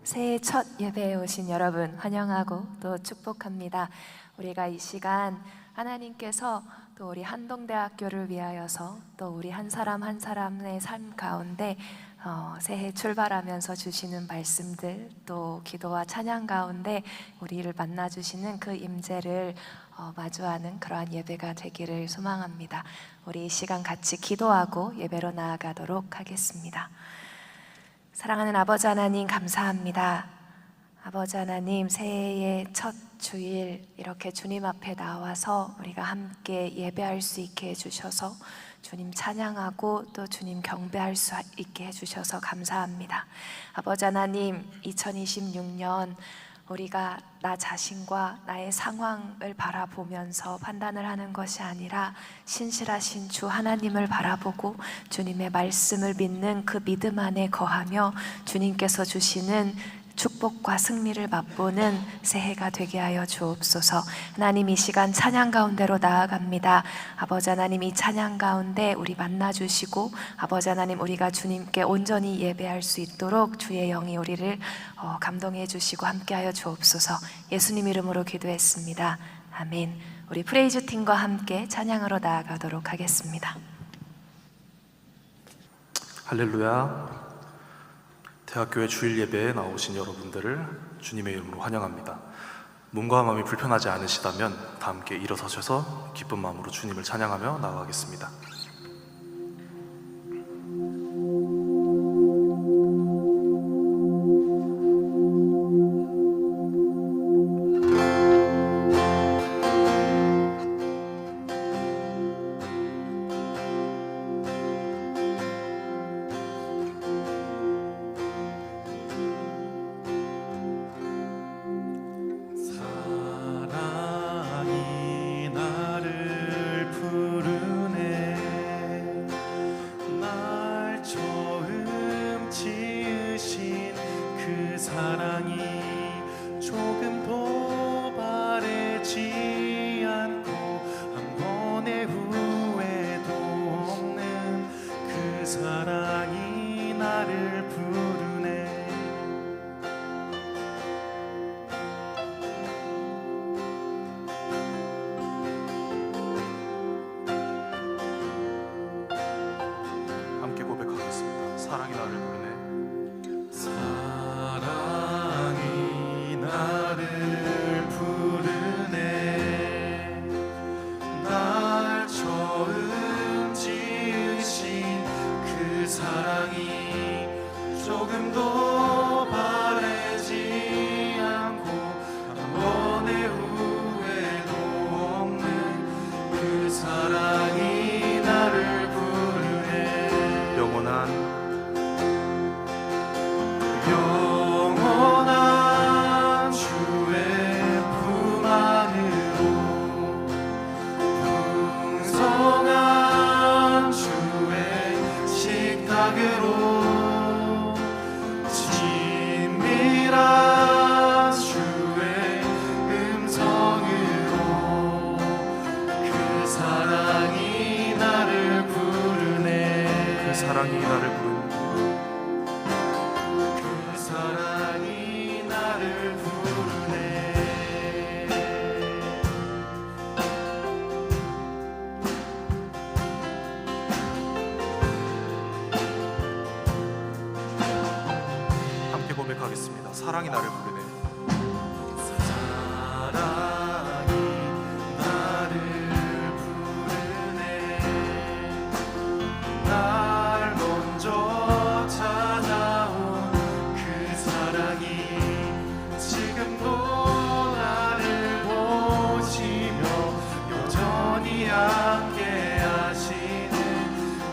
새해 첫 예배에 오신 여러분 환영하고 또 축복합니다. 우리가 이 시간 하나님께서 또 우리 한동대학교를 위하여서 또 우리 한 사람 한 사람의 삶 가운데 새해 출발하면서 주시는 말씀들, 또 기도와 찬양 가운데 우리를 만나주시는 그 임재를 마주하는 그러한 예배가 되기를 소망합니다. 우리 이 시간 같이 기도하고 예배로 나아가도록 하겠습니다. 사랑하는 아버지 하나님, 감사합니다. 아버지 하나님, 새해의 첫 주일 이렇게 주님 앞에 나와서 우리가 함께 예배할 수 있게 해주셔서 주님 찬양하고 또 주님 경배할 수 있게 해주셔서 감사합니다. 아버지 하나님, 2026년 우리가 나 자신과 나의 상황을 바라보면서 판단을 하는 것이 아니라 신실하신 주 하나님을 바라보고 주님의 말씀을 믿는 그 믿음 안에 거하며 주님께서 주시는 축복과 승리를 맛보는 새해가 되게 하여 주옵소서. 하나님, 이 시간 찬양 가운데로 나아갑니다. 아버지 하나님, 이 찬양 가운데 우리 만나주시고 아버지 하나님, 우리가 주님께 온전히 예배할 수 있도록 주의 영이 우리를 감동해 주시고 함께하여 주옵소서. 예수님 이름으로 기도했습니다. 아멘. 우리 프레이즈 팀과 함께 찬양으로 나아가도록 하겠습니다. 할렐루야. 대학교의 주일 예배에 나오신 여러분들을 주님의 이름으로 환영합니다. 몸과 마음이 불편하지 않으시다면 다 함께 일어서셔서 기쁜 마음으로 주님을 찬양하며 나아가겠습니다. 사랑이 나를 부르네. 사랑이 나를 부르네. 날 처음 지으신 그 사랑이 조금도 바래지 않고 한 번의 후회도 없는 그 사랑이 나를 부르네. 영원한 주의 품 안으로 풍성한 주의 식탁으로 친밀한 주의 음성으로 그 사랑이 나를 부르네. 그 사랑이 나를 부르네. 고백하겠습니다. 사랑이 나를 부르네. 사랑이 나를 부르네. 날 먼저 찾아온 그 사랑이 지금도 나를 보시며 여전히 함께 하시는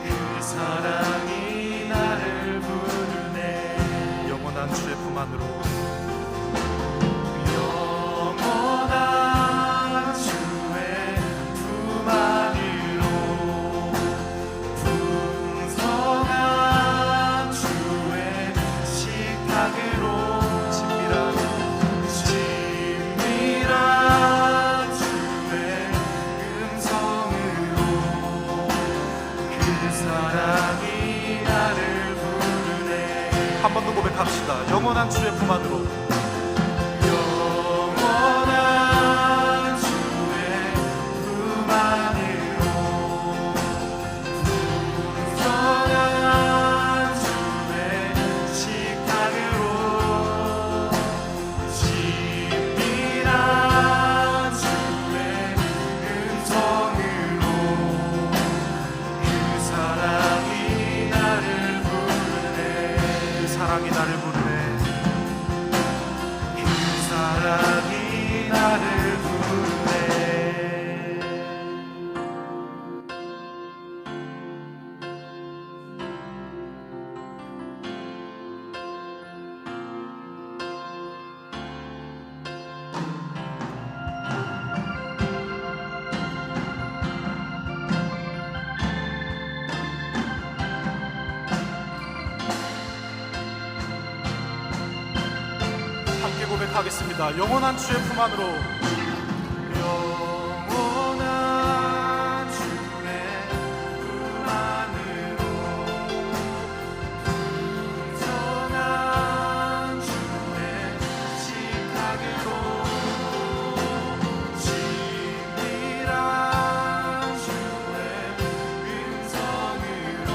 그 사랑이 나를 부르네. 영원한 주의 품 안으로 영원한 주의 품 안으로 풍성한 주의 식탁으로 친밀한 주의 음성으로 그 사랑이 나를 부르네. 한 번 더 고백합시다. 영원한 주의 품 안으로. 영원한 주의 품 안으로, 풍성한 주의 식탁으로, 친밀한 주의 음성으로, 그 사랑이 나를 부르네. 그 사랑이 나를 부르네. 그 사랑이 나를 부르네. 함께 고백하겠습니다. 영원한 주의 품 안으로. 영원한 주의 품 안으로, 풍성한 주의 식탁으로, 친밀한 주의 음성으로,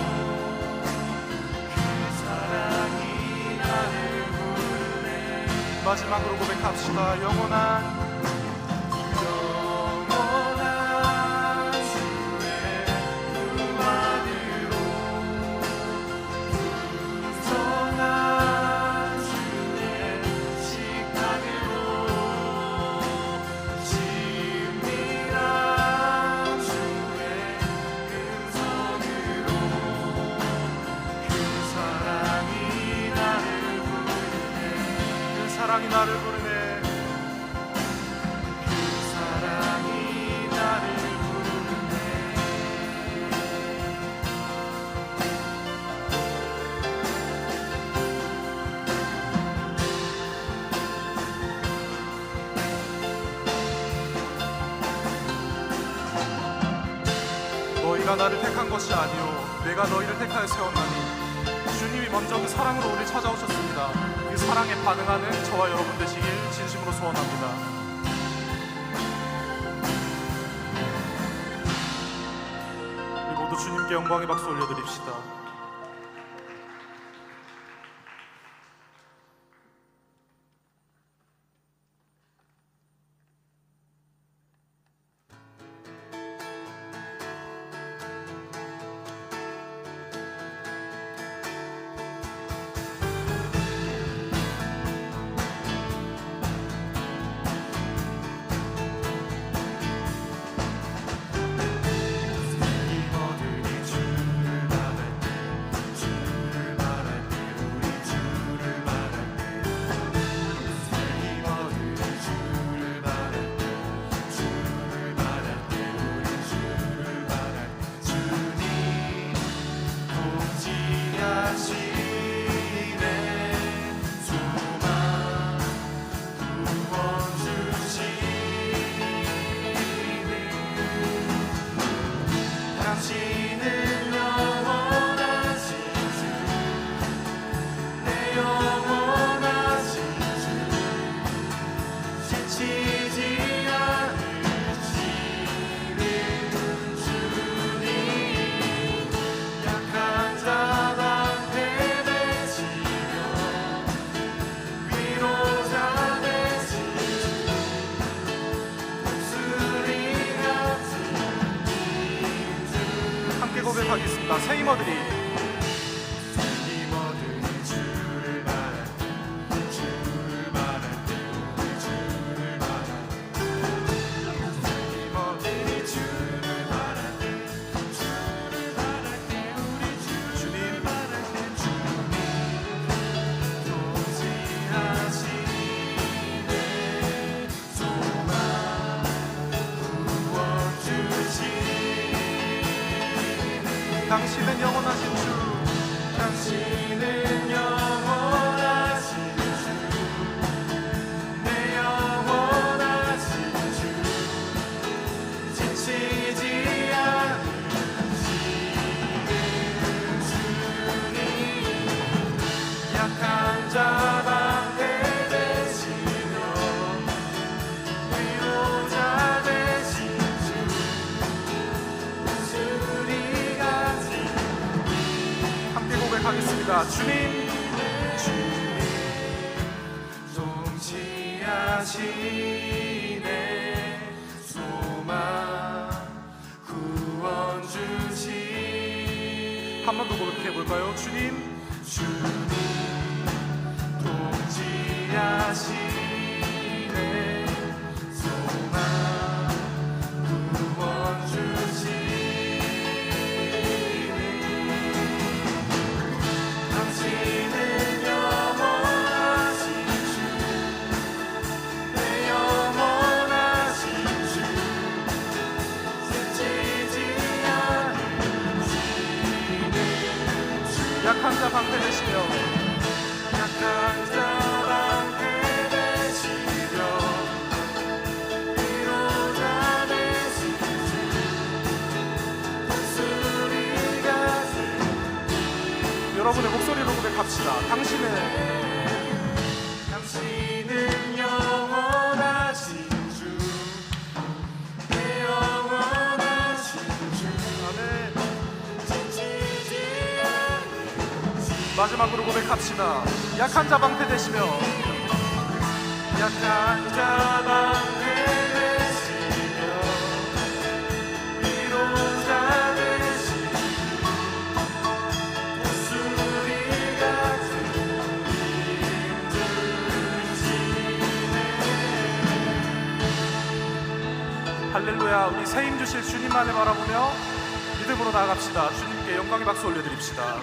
그 사랑이 나를 부르네. 마지막으로 고백합시다. 영원한 주의 품 안으로, 풍성한 주의 식탁으로, 친밀한 주의 음성으로, 그 사랑이 나를 부르네. 그 사랑이 나를 부르네. 그 사랑이 나를 부르네. 너희가 나를 택한 것이 아니요 내가 너희를 택하여 세웠나니. 주님이 먼저 그 사랑으로 우리를 찾아오셨습니다. 그 사랑에 반응하는 저와 여러분 되시길 진심으로 소원합니다. 우리 모두 주님께 영광의 박수 올려드립시다. 고백하겠습니다. 새 힘어들이 주를 바랄 때, 주를 바랄 때, 우리 주를 바랄 때, 새 힘어들이 주를 바랄 때, 주를 바랄 때, 우리 주님 바랄 때, 주님 통치하시네. 소망 구원 주시네. 당신은 영원하신 주, 당신은 영원하신 주, 내 영원하신 주, 지치지 않으시는 주님, 약한 자 고백합시다. 주님 통치하시네 소망 구원 주시. 한 번 더 고백해 볼까요? 주님 통치하시네 소망 구원 주시네. 당신은 영원하신 주, 내 영원하신 주, 스치지 않는 약한 자 방패되시며 약한 자 방패되시며 위로자 되신 주, 목소리가 여러분의 목소리로 고백합시다. 당신은 영원하신 주, 내 영원하신 주, 아멘. 지치지 않는 마지막으로 고백합시다. 약한 자 방패되시며 약한 자 방패되시며 위로자 되신 목소리 같은 힘드시네. 할렐루야. 우리 새 힘 주실 주님만을 바라보며 믿음으로 나아갑시다. 주님께 영광의 박수 올려드립시다.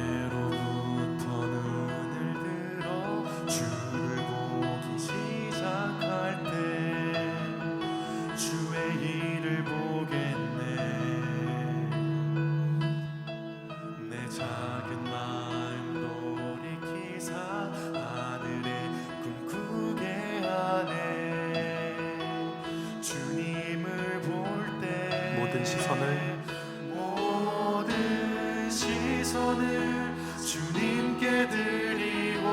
내게로부터 눈을 들어 주를 보기 시작할 때 주의 일을 보겠네. 내 작은 마음 돌이키사 하늘에 꿈꾸게 하네. 주님을 볼 때 모든 시선을 주님께 드리고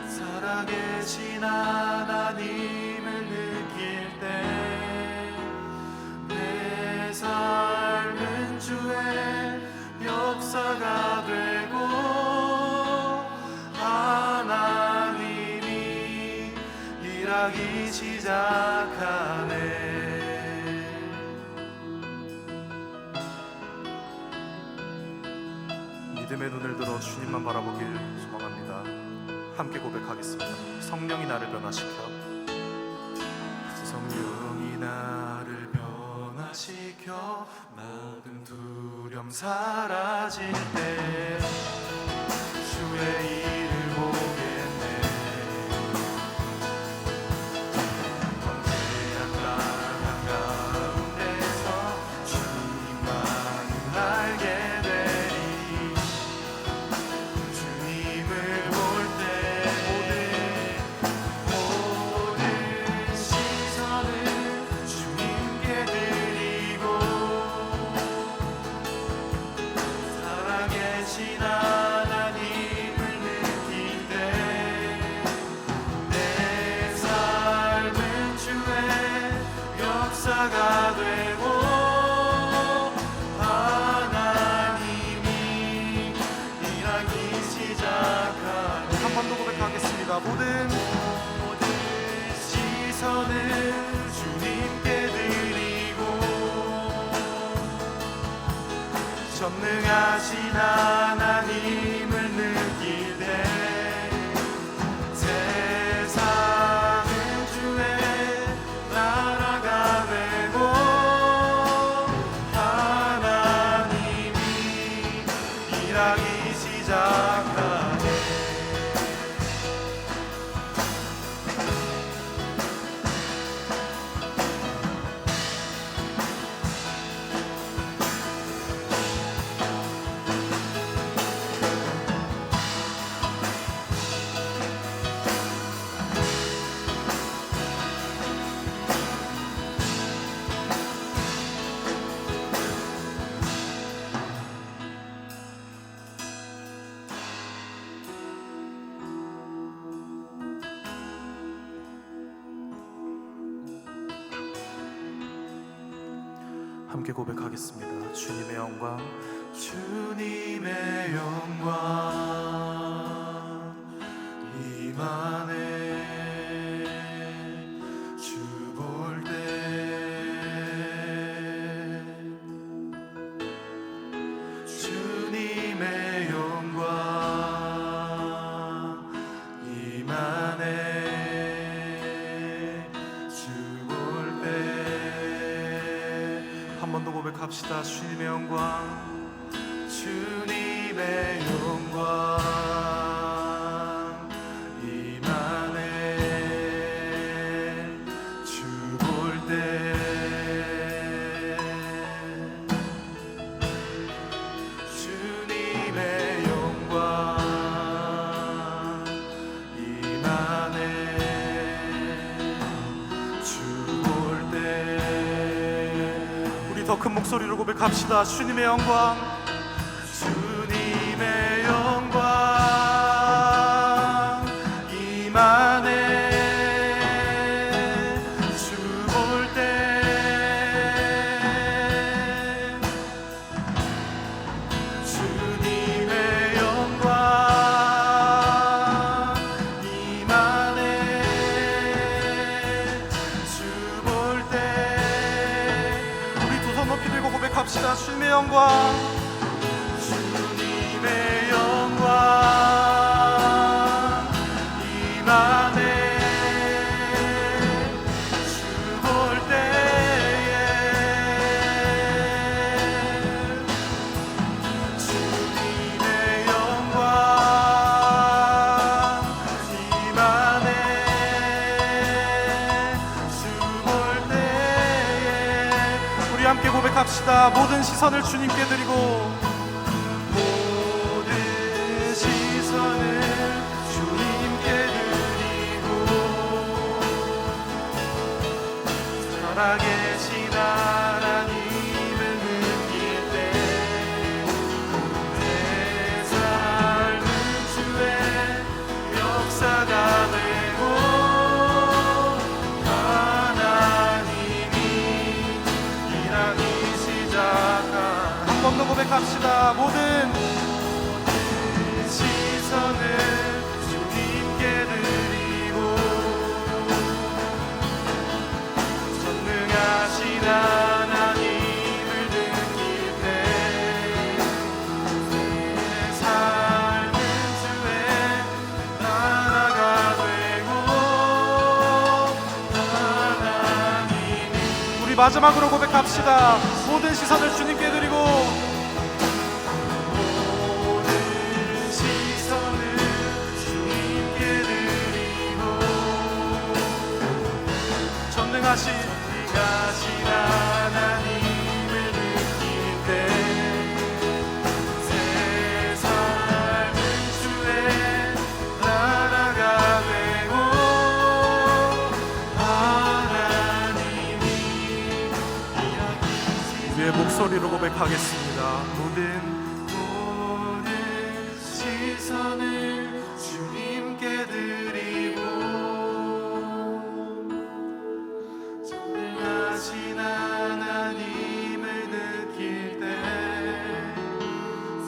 살아계신 하나님을 느낄 때 내 삶은 주의 역사가 되고 하나님이 일하기 시작하네. 믿음의 눈을 들어 주님만 바라보길 소망합니다. 함께 고백하겠습니다. 성령이 나를 변화시켜 성령이 나를 변화시켜 모든 두려움 사라질 때 주의 일을 보겠네. 언제나 땅 한가운데서 주님만을 알게 되리. 주님을 볼 때 모든 시선을 주님께 드리고 살아계신 하나님을 느낄 때 내 삶은 주의 역사가 되고 하나님이 일하기 시작하네. 한 번 더 고백하겠습니다. 모든 시선을 주님께 드리고 전능하신 하나님을 느낄 때 세상은 주의 나라가 되고 하나님이 일하기 시작하네. 함께 고백하겠습니다. 주님의 영광, 주님의 영광 임하네. 주 볼 때 주님의 영광 임하네. 주 볼 때 한 번 더 고백합시다. 주님의 영광, 주님의 영광 임하네. 주 볼 때 주님의 영광 임하네. 주 볼 때 우리 더 큰 목소리로 고백합시다. 주님의 영광, 주님의 영광 임하네. 주 볼 때 주님의 영광 임하네. 주 볼 때 우리 두 손 높이 들고 고백합시다. 주님의 영광, 주님의 영광 임하네. 주 볼 때에 주님의 영광 임하네. 주 볼 때에 우리 함께 고백합시다. 모든 시선을 주님께 드리고 모든 시선을 주님께 드리고 살아계신 하나님을 느낄 때 내 삶은 주의 역사가 되고 하나님이 일하기 시작한 한 번 더 고백합시다. 모든 시선을 주님께 드리고 전능하신 하나님을 느낄 때 내 삶은 주의 나라가 되고 하나님이 우리 마지막으로 고백합시다. 모든 시선을 주님께 드리고 모든 시선을 주님께 드리고 전능하신 하나님을 느낄 때 새 삶은 주의 나라가 되고 하나님이 일하기 우리의 목소리로 고백하겠습니다. 모든 시선을 주님께 드리고 전능하신 하나님을 느낄 때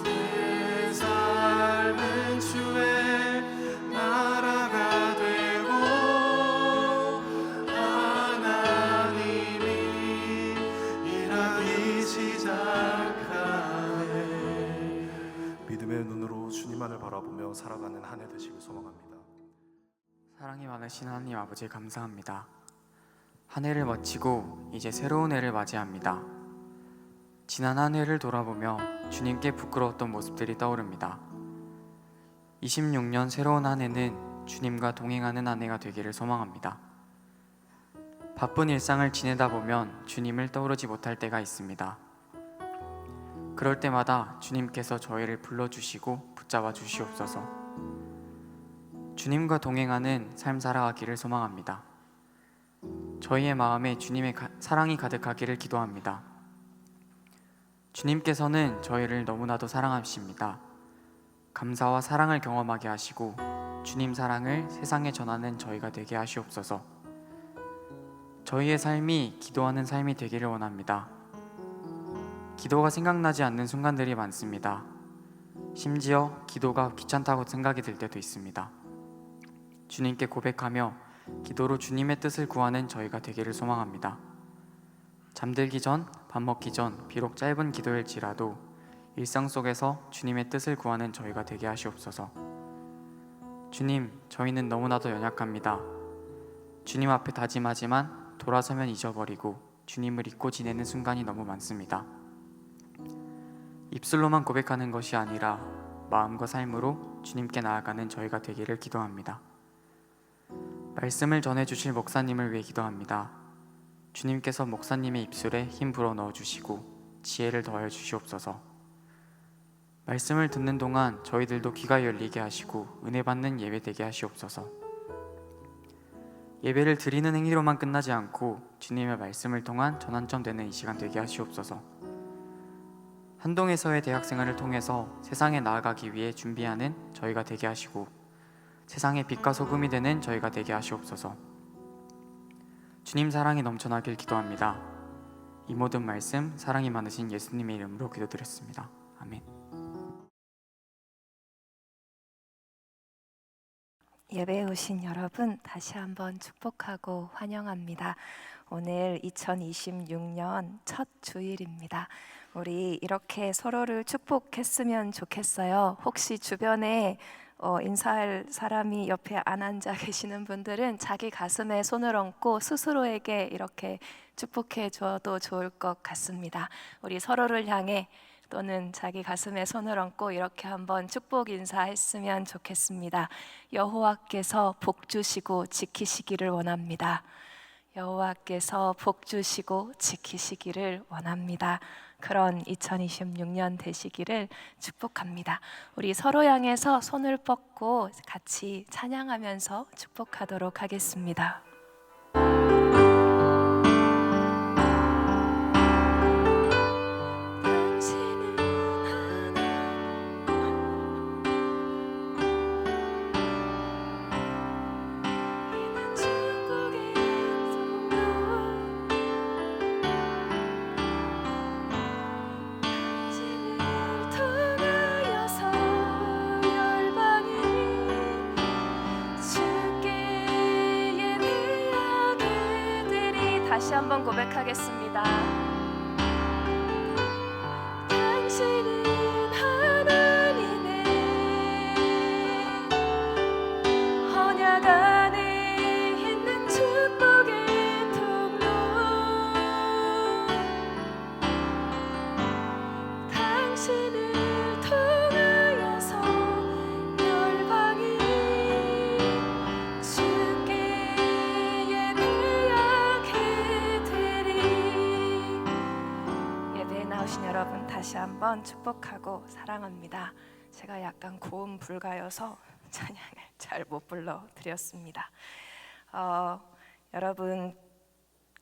새 삶은 주의 나라가 되고 하나님이 일하기 시작하네. 믿음의 눈으로 주님만을 바라보며 살아가는 한 해 되시길 소망합니다. 사랑이 많으신 하나님 아버지 감사합니다. 한 해를 마치고 이제 새로운 해를 맞이합니다. 지난 한 해를 돌아보며 주님께 부끄러웠던 모습들이 떠오릅니다. 26년 새로운 한 해는 주님과 동행하는 한 해가 되기를 소망합니다. 바쁜 일상을 지내다 보면 주님을 떠오르지 못할 때가 있습니다. 그럴 때마다 주님께서 저희를 불러주시고 붙잡아 주시옵소서. 주님과 동행하는 삶 살아가기를 소망합니다. 저희의 마음에 주님의 사랑이 가득하기를 기도합니다. 주님께서는 저희를 너무나도 사랑하십니다. 감사와 사랑을 경험하게 하시고 주님 사랑을 세상에 전하는 저희가 되게 하시옵소서. 저희의 삶이 기도하는 삶이 되기를 원합니다. 기도가 생각나지 않는 순간들이 많습니다. 심지어 기도가 귀찮다고 생각이 들 때도 있습니다. 주님께 고백하며 기도로 주님의 뜻을 구하는 저희가 되기를 소망합니다. 잠들기 전, 밥 먹기 전 비록 짧은 기도일지라도 일상 속에서 주님의 뜻을 구하는 저희가 되게 하시옵소서. 주님, 저희는 너무나도 연약합니다. 주님 앞에 다짐하지만 돌아서면 잊어버리고 주님을 잊고 지내는 순간이 너무 많습니다. 입술로만 고백하는 것이 아니라 마음과 삶으로 주님께 나아가는 저희가 되기를 기도합니다. 말씀을 전해주실 목사님을 위해 기도합니다. 주님께서 목사님의 입술에 힘 불어넣어 주시고 지혜를 더하여 주시옵소서. 말씀을 듣는 동안 저희들도 귀가 열리게 하시고 은혜 받는 예배 되게 하시옵소서. 예배를 드리는 행위로만 끝나지 않고 주님의 말씀을 통한 전환점 되는 이 시간 되게 하시옵소서. 한동에서의 대학생활을 통해서 세상에 나아가기 위해 준비하는 저희가 되게 하시고 세상의 빛과 소금이 되는 저희가 되게 하시옵소서. 주님 사랑이 넘쳐나길 기도합니다. 이 모든 말씀 사랑이 많으신 예수님의 이름으로 기도드렸습니다. 아멘. 예배에 오신 여러분 다시 한번 축복하고 환영합니다. 오늘 2026년 첫 주일입니다. 우리 이렇게 서로를 축복했으면 좋겠어요. 혹시 주변에 인사할 사람이 옆에 안 앉아 계시는 분들은 자기 가슴에 손을 얹고 스스로에게 이렇게 축복해 줘도 좋을 것 같습니다. 우리 서로를 향해 또는 자기 가슴에 손을 얹고 이렇게 한번 축복 인사했으면 좋겠습니다. 여호와께서 복 주시고 지키시기를 원합니다. 여호와께서 복 주시고 지키시기를 원합니다. 그런 2026년 되시기를 축복합니다. 우리 서로 향해서 손을 뻗고 같이 찬양하면서 축복하도록 하겠습니다. 다시 한번 고백하겠습니다. 당신은 하나님의 언약 안에 있는 축복의 통로. 당신을 통하여서 열방이 주께 예배에 나오신 여러분 다시 한번 축복하고 사랑합니다. 제가 약간 고음 불가여서 찬양을 잘 못 불러드렸습니다. 여러분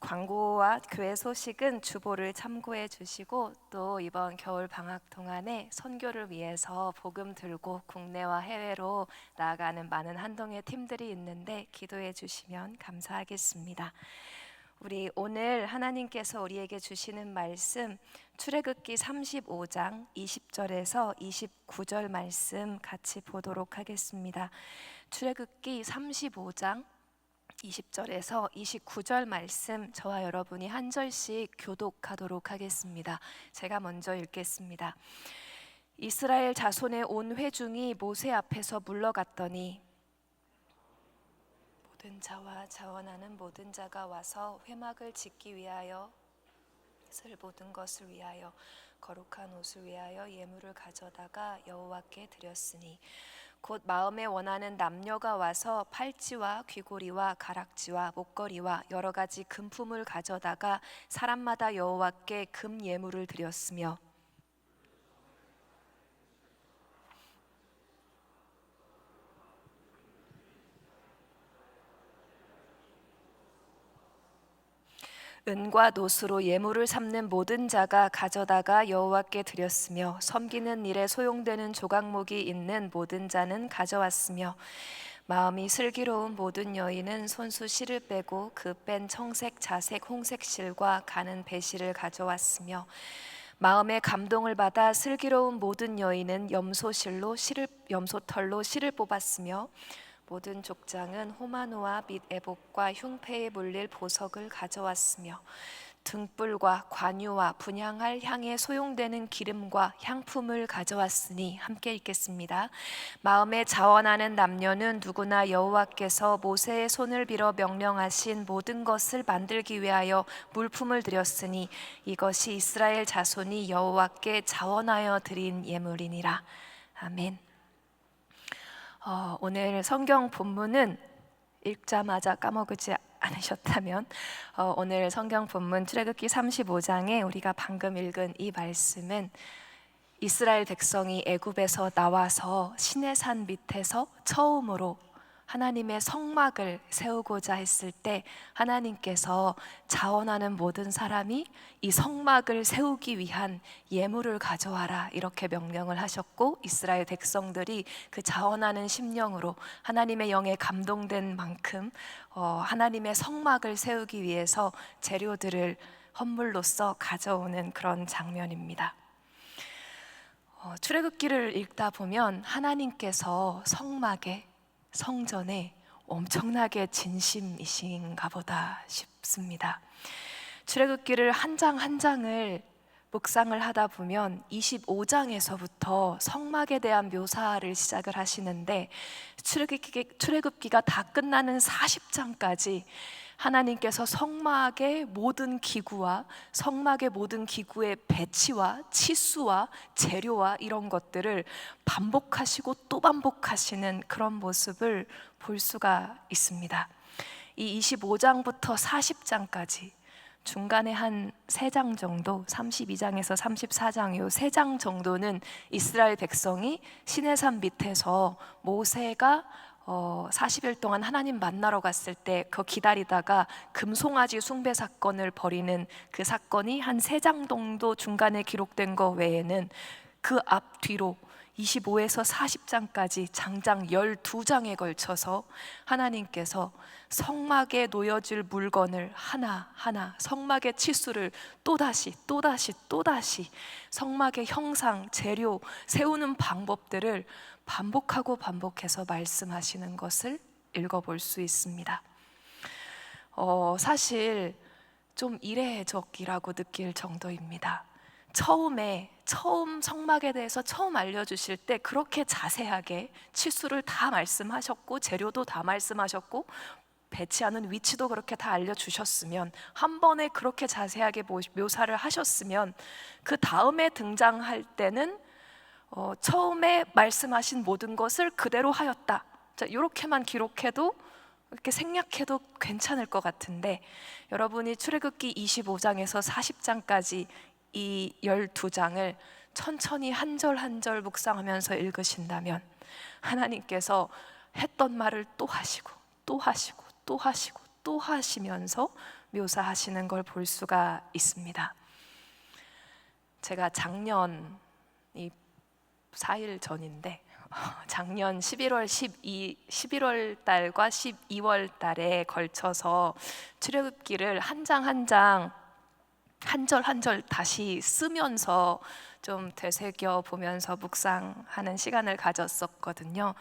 광고와 교회 소식은 주보를 참고해 주시고 또 이번 겨울 방학 동안에 선교를 위해서 복음 들고 국내와 해외로 나아가는 많은 한동의 팀들이 있는데 기도해 주시면 감사하겠습니다. 우리 오늘 하나님께서 우리에게 주시는 말씀 출애굽기 35장 20절에서 29절 말씀 같이 보도록 하겠습니다. 출애굽기 35장 20절에서 29절 말씀 저와 여러분이 한 절씩 교독하도록 하겠습니다. 제가 먼저 읽겠습니다. 이스라엘 자손의 온 회중이 모세 앞에서 물러갔더니 모든 자와 자원하는 모든 자가 와서 회막을 짓기 위하여 쓸 모든 것을 위하여 거룩한 옷을 위하여 예물을 가져다가 여호와께 드렸으니 곧 마음에 원하는 남녀가 와서 팔찌와 귀고리와 가락지와 목걸이와 여러 가지 금품을 가져다가 사람마다 여호와께 금 예물을 드렸으며 은과 노수로 예물을 삼는 모든 자가 가져다가 여호와께 드렸으며 섬기는 일에 소용되는 조각목이 있는 모든 자는 가져왔으며 마음이 슬기로운 모든 여인은 손수 실을 빼고 그 뺀 청색, 자색, 홍색 실과 가는 배실을 가져왔으며 마음의 감동을 받아 슬기로운 모든 여인은 염소털로 실을 뽑았으며 모든 족장은 호마노와 및 애복과 흉패에 물릴 보석을 가져왔으며 등불과 관유와 분향할 향에 소용되는 기름과 향품을 가져왔으니, 함께 읽겠습니다. 마음에 자원하는 남녀는 누구나 여호와께서 모세의 손을 빌어 명령하신 모든 것을 만들기 위하여 물품을 드렸으니 이것이 이스라엘 자손이 여호와께 자원하여 드린 예물이니라. 아멘. 오늘 성경 본문은 읽자마자 까먹지 않으셨다면 오늘 성경 본문 출애굽기 35장에 우리가 방금 읽은 이 말씀은 이스라엘 백성이 애굽에서 나와서 시내산 밑에서 처음으로 하나님의 성막을 세우고자 했을 때 하나님께서 자원하는 모든 사람이 이 성막을 세우기 위한 예물을 가져와라 이렇게 명령을 하셨고, 이스라엘 백성들이 그 자원하는 심령으로 하나님의 영에 감동된 만큼 하나님의 성막을 세우기 위해서 재료들을 헌물로서 가져오는 그런 장면입니다. 출애굽기를 읽다 보면 하나님께서 성막에, 성전에 엄청나게 진심이신가 보다 싶습니다. 출애굽기를 한 장 한 장을 묵상을 하다 보면 25장에서부터 성막에 대한 묘사를 시작을 하시는데 출애굽기가 다 끝나는 40장까지 하나님께서 성막의 모든 기구와 성막의 모든 기구의 배치와 치수와 재료와 이런 것들을 반복하시고 또 반복하시는 그런 모습을 볼 수가 있습니다. 이 25장부터 40장까지 중간에 한 3장 정도, 32장에서 34장 요 3장 정도는 이스라엘 백성이 시내산 밑에서 모세가 40일 동안 하나님 만나러 갔을 때 그 기다리다가 금송아지 숭배 사건을 벌이는 그 사건이 한 3장 정도 중간에 기록된 거 외에는 그 앞뒤로 25에서 40장까지 장장 12장에 걸쳐서 하나님께서 성막에 놓여질 물건을 하나하나, 성막의 치수를 또다시 성막의 형상, 재료, 세우는 방법들을 반복하고 반복해서 말씀하시는 것을 읽어볼 수 있습니다. 사실 좀 이례적이라고 느낄 정도입니다. 처음 성막에 대해서 처음 알려주실 때 그렇게 자세하게 치수를 다 말씀하셨고 재료도 다 말씀하셨고 배치하는 위치도 그렇게 다 알려주셨으면, 한 번에 그렇게 자세하게 묘사를 하셨으면 그 다음에 등장할 때는 처음에 말씀하신 모든 것을 그대로 하였다, 자, 이렇게만 기록해도, 이렇게 생략해도 괜찮을 것 같은데, 여러분이 출애굽기 25장에서 40장까지 이 12장을 천천히 한 절 한 절 묵상하면서 읽으신다면 하나님께서 했던 말을 또 하시고 또 하시고 또 하시고 또 하시면서 묘사하시는 걸 볼 수가 있습니다. 제가 작년 4일 전인데 작년 11월 달과 12월 달에 걸쳐서 출애굽기를 한 장 한 장 한 절 한 절 다시 쓰면서 좀 되새겨 보면서 묵상하는 시간을 가졌었거든요.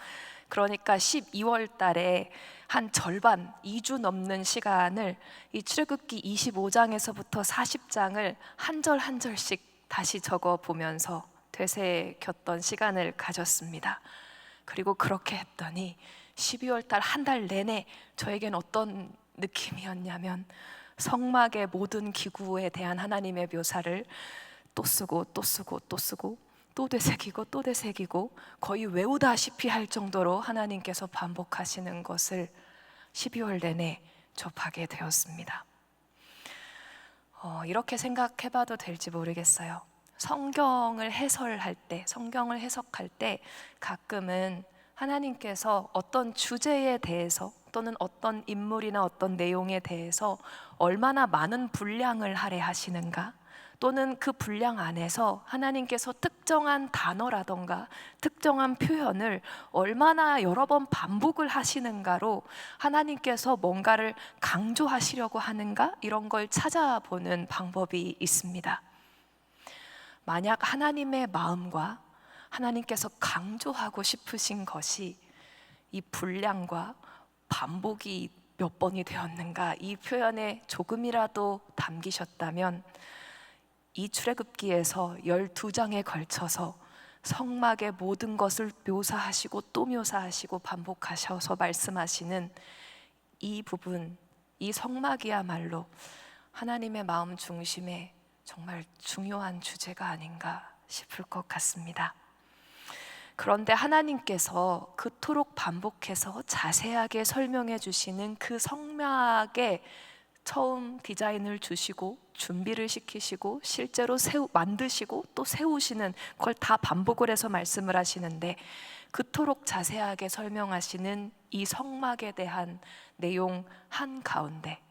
그러니까 12월 달에 한 절반, 2주 넘는 시간을 이 출애굽기 25장에서부터 40장을 한 절 한 절씩 다시 적어 보면서 되새겼던 시간을 가졌습니다. 그리고 그렇게 했더니 12월 달 한 달 내내 저에겐 어떤 느낌이었냐면, 성막의 모든 기구에 대한 하나님의 묘사를 또 쓰고 또 쓰고 또 쓰고 또 되새기고 또 되새기고 거의 외우다시피 할 정도로 하나님께서 반복하시는 것을 12월 내내 접하게 되었습니다. 이렇게 생각해봐도 될지 모르겠어요. 성경을 해석할 때 가끔은 하나님께서 어떤 주제에 대해서 또는 어떤 인물이나 어떤 내용에 대해서 얼마나 많은 분량을 할애하시는가, 또는 그 분량 안에서 하나님께서 특정한 단어라던가 특정한 표현을 얼마나 여러 번 반복을 하시는가로 하나님께서 뭔가를 강조하시려고 하는가, 이런 걸 찾아보는 방법이 있습니다. 만약 하나님의 마음과 하나님께서 강조하고 싶으신 것이 이 분량과 반복이 몇 번이 되었는가, 이 표현에 조금이라도 담기셨다면 이 출애굽기에서 12장에 걸쳐서 성막의 모든 것을 묘사하시고 또 묘사하시고 반복하셔서 말씀하시는 이 부분, 이 성막이야말로 하나님의 마음 중심에 정말 중요한 주제가 아닌가 싶을 것 같습니다. 그런데 하나님께서 그토록 반복해서 자세하게 설명해 주시는 그 성막의 처음 디자인을 주시고 준비를 시키시고 실제로 만드시고 또 세우시는 걸 다 반복을 해서 말씀을 하시는데, 그토록 자세하게 설명하시는 이 성막에 대한 내용 한가운데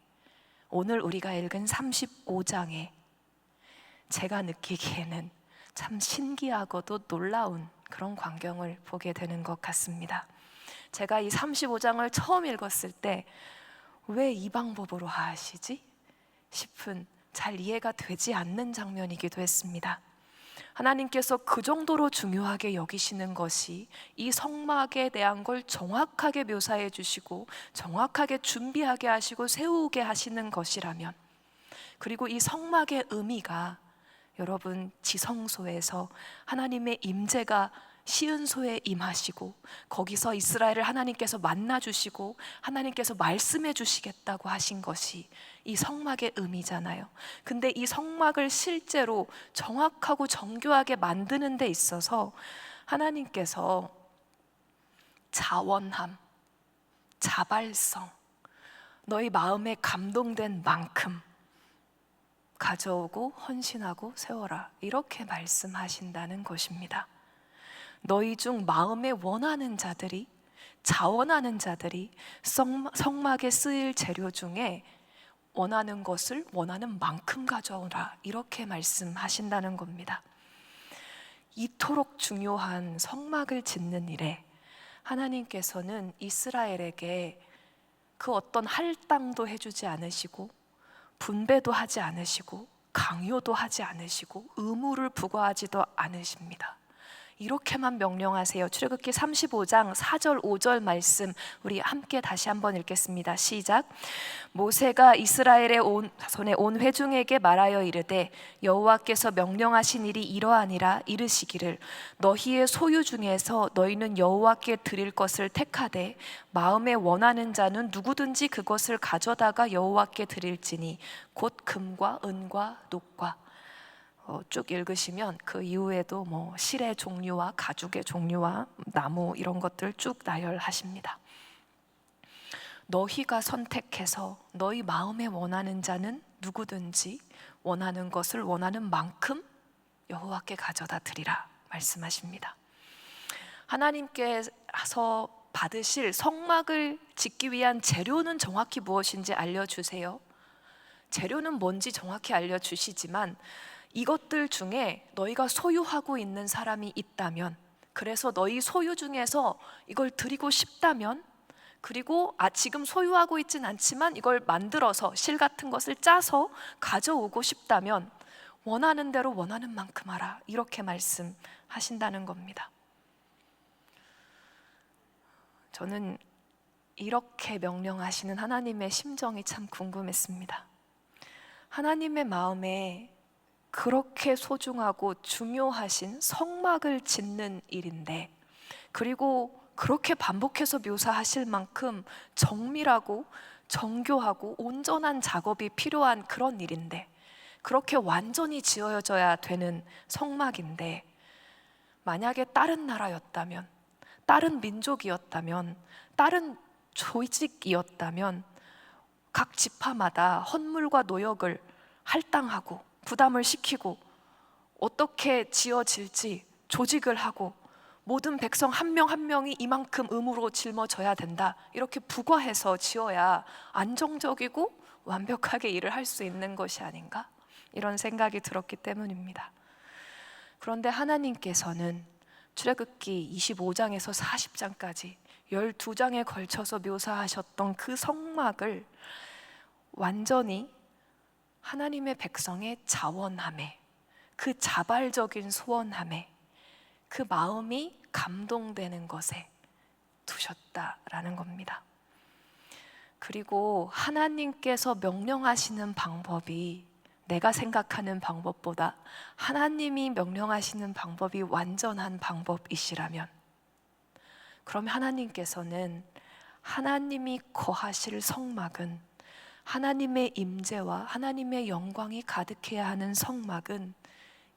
오늘 우리가 읽은 35장에 제가 느끼기에는 참 신기하고도 놀라운 그런 광경을 보게 되는 것 같습니다. 제가 이 35장을 처음 읽었을 때 왜 이 방법으로 하시지? 싶은, 잘 이해가 되지 않는 장면이기도 했습니다. 하나님께서 그 정도로 중요하게 여기시는 것이 이 성막에 대한 걸 정확하게 묘사해 주시고 정확하게 준비하게 하시고 세우게 하시는 것이라면, 그리고 이 성막의 의미가 여러분 지성소에서 하나님의 임재가 시은소에 임하시고 거기서 이스라엘을 하나님께서 만나주시고 하나님께서 말씀해 주시겠다고 하신 것이 이 성막의 의미잖아요. 근데 이 성막을 실제로 정확하고 정교하게 만드는 데 있어서 하나님께서 자원함, 자발성, 너희 마음에 감동된 만큼 가져오고 헌신하고 세워라, 이렇게 말씀하신다는 것입니다. 너희 중 마음에 원하는 자들이, 자원하는 자들이 성막에 쓰일 재료 중에 원하는 것을 원하는 만큼 가져오라, 이렇게 말씀하신다는 겁니다. 이토록 중요한 성막을 짓는 일에 하나님께서는 이스라엘에게 그 어떤 할당도 해주지 않으시고 분배도 하지 않으시고 강요도 하지 않으시고 의무를 부과하지도 않으십니다. 이렇게만 명령하세요. 출애굽기 35장 4절 5절 말씀 우리 함께 다시 한번 읽겠습니다. 시작. 모세가 이스라엘의 온 자손의 온 회중에게 말하여 이르되 여호와께서 명령하신 일이 이러하니라. 이르시기를 너희의 소유 중에서 너희는 여호와께 드릴 것을 택하되 마음에 원하는 자는 누구든지 그것을 가져다가 여호와께 드릴지니 곧 금과 은과 녹과, 쭉 읽으시면 그 이후에도 실의 종류와 가죽의 종류와 나무 이런 것들 쭉 나열하십니다. 너희가 선택해서 너희 마음에 원하는 자는 누구든지 원하는 것을 원하는 만큼 여호와께 가져다 드리라 말씀하십니다. 하나님께서 받으실 성막을 짓기 위한 재료는 정확히 무엇인지 알려주세요. 재료는 뭔지 정확히 알려주시지만 이것들 중에 너희가 소유하고 있는 사람이 있다면, 그래서 너희 소유 중에서 이걸 드리고 싶다면, 그리고 지금 소유하고 있진 않지만 이걸 만들어서 실 같은 것을 짜서 가져오고 싶다면 원하는 대로 원하는 만큼 하라, 이렇게 말씀하신다는 겁니다. 저는 이렇게 명령하시는 하나님의 심정이 참 궁금했습니다. 하나님의 마음에 그렇게 소중하고 중요하신 성막을 짓는 일인데, 그리고 그렇게 반복해서 묘사하실 만큼 정밀하고 정교하고 온전한 작업이 필요한 그런 일인데, 그렇게 완전히 지어져야 되는 성막인데, 만약에 다른 나라였다면, 다른 민족이었다면, 다른 조직이었다면 각 지파마다 헌물과 노역을 할당하고 부담을 시키고 어떻게 지어질지 조직을 하고 모든 백성 한 명 한 명이 이만큼 의무로 짊어져야 된다, 이렇게 부과해서 지어야 안정적이고 완벽하게 일을 할 수 있는 것이 아닌가, 이런 생각이 들었기 때문입니다. 그런데 하나님께서는 출애굽기 25장에서 40장까지 12장에 걸쳐서 묘사하셨던 그 성막을 완전히 하나님의 백성의 자원함에, 그 자발적인 소원함에, 그 마음이 감동되는 것에 두셨다라는 겁니다. 그리고 하나님께서 명령하시는 방법이 내가 생각하는 방법보다 하나님이 명령하시는 방법이 완전한 방법이시라면, 그럼 하나님께서는 하나님이 거하실 성막은, 하나님의 임재와 하나님의 영광이 가득해야 하는 성막은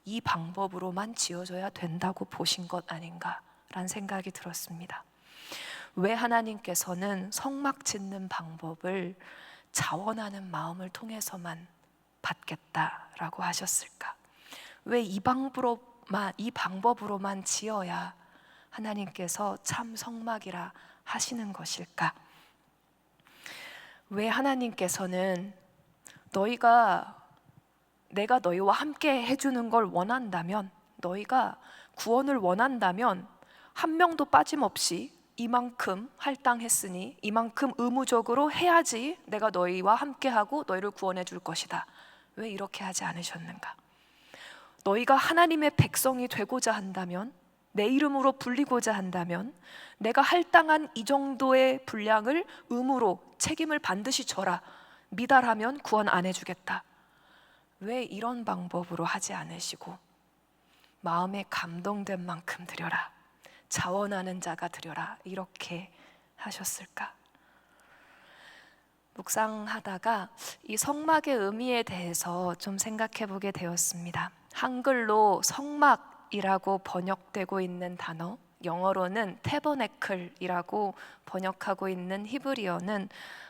이 방법으로만 지어져야 된다고 보신 것 아닌가라는 생각이 들었습니다. 왜 하나님께서는 성막 짓는 방법을 자원하는 마음을 통해서만 받겠다라고 하셨을까? 왜 이 방법으로만 지어야 하나님께서 참 성막이라 하시는 것일까? 왜 하나님께서는 내가 너희와 함께 해주는 걸 원한다면, 너희가 구원을 원한다면 한 명도 빠짐없이 이만큼 할당했으니 이만큼 의무적으로 해야지 내가 너희와 함께하고 너희를 구원해 줄 것이다. 왜 이렇게 하지 않으셨는가? 너희가 하나님의 백성이 되고자 한다면, 내 이름으로 불리고자 한다면 내가 할당한 이 정도의 분량을 의무로 책임을 반드시 져라. 미달하면 구원 안 해주겠다. 왜 이런 방법으로 하지 않으시고 마음에 감동된 만큼 드려라, 자원하는 자가 드려라, 이렇게 하셨을까? 묵상하다가 이 성막의 의미에 대해서 좀 생각해 보게 되었습니다. 한글로 성막이라고 번역되고 있는 단어, 영어로는 태버네클이라고 번역하고 있는 히브리어는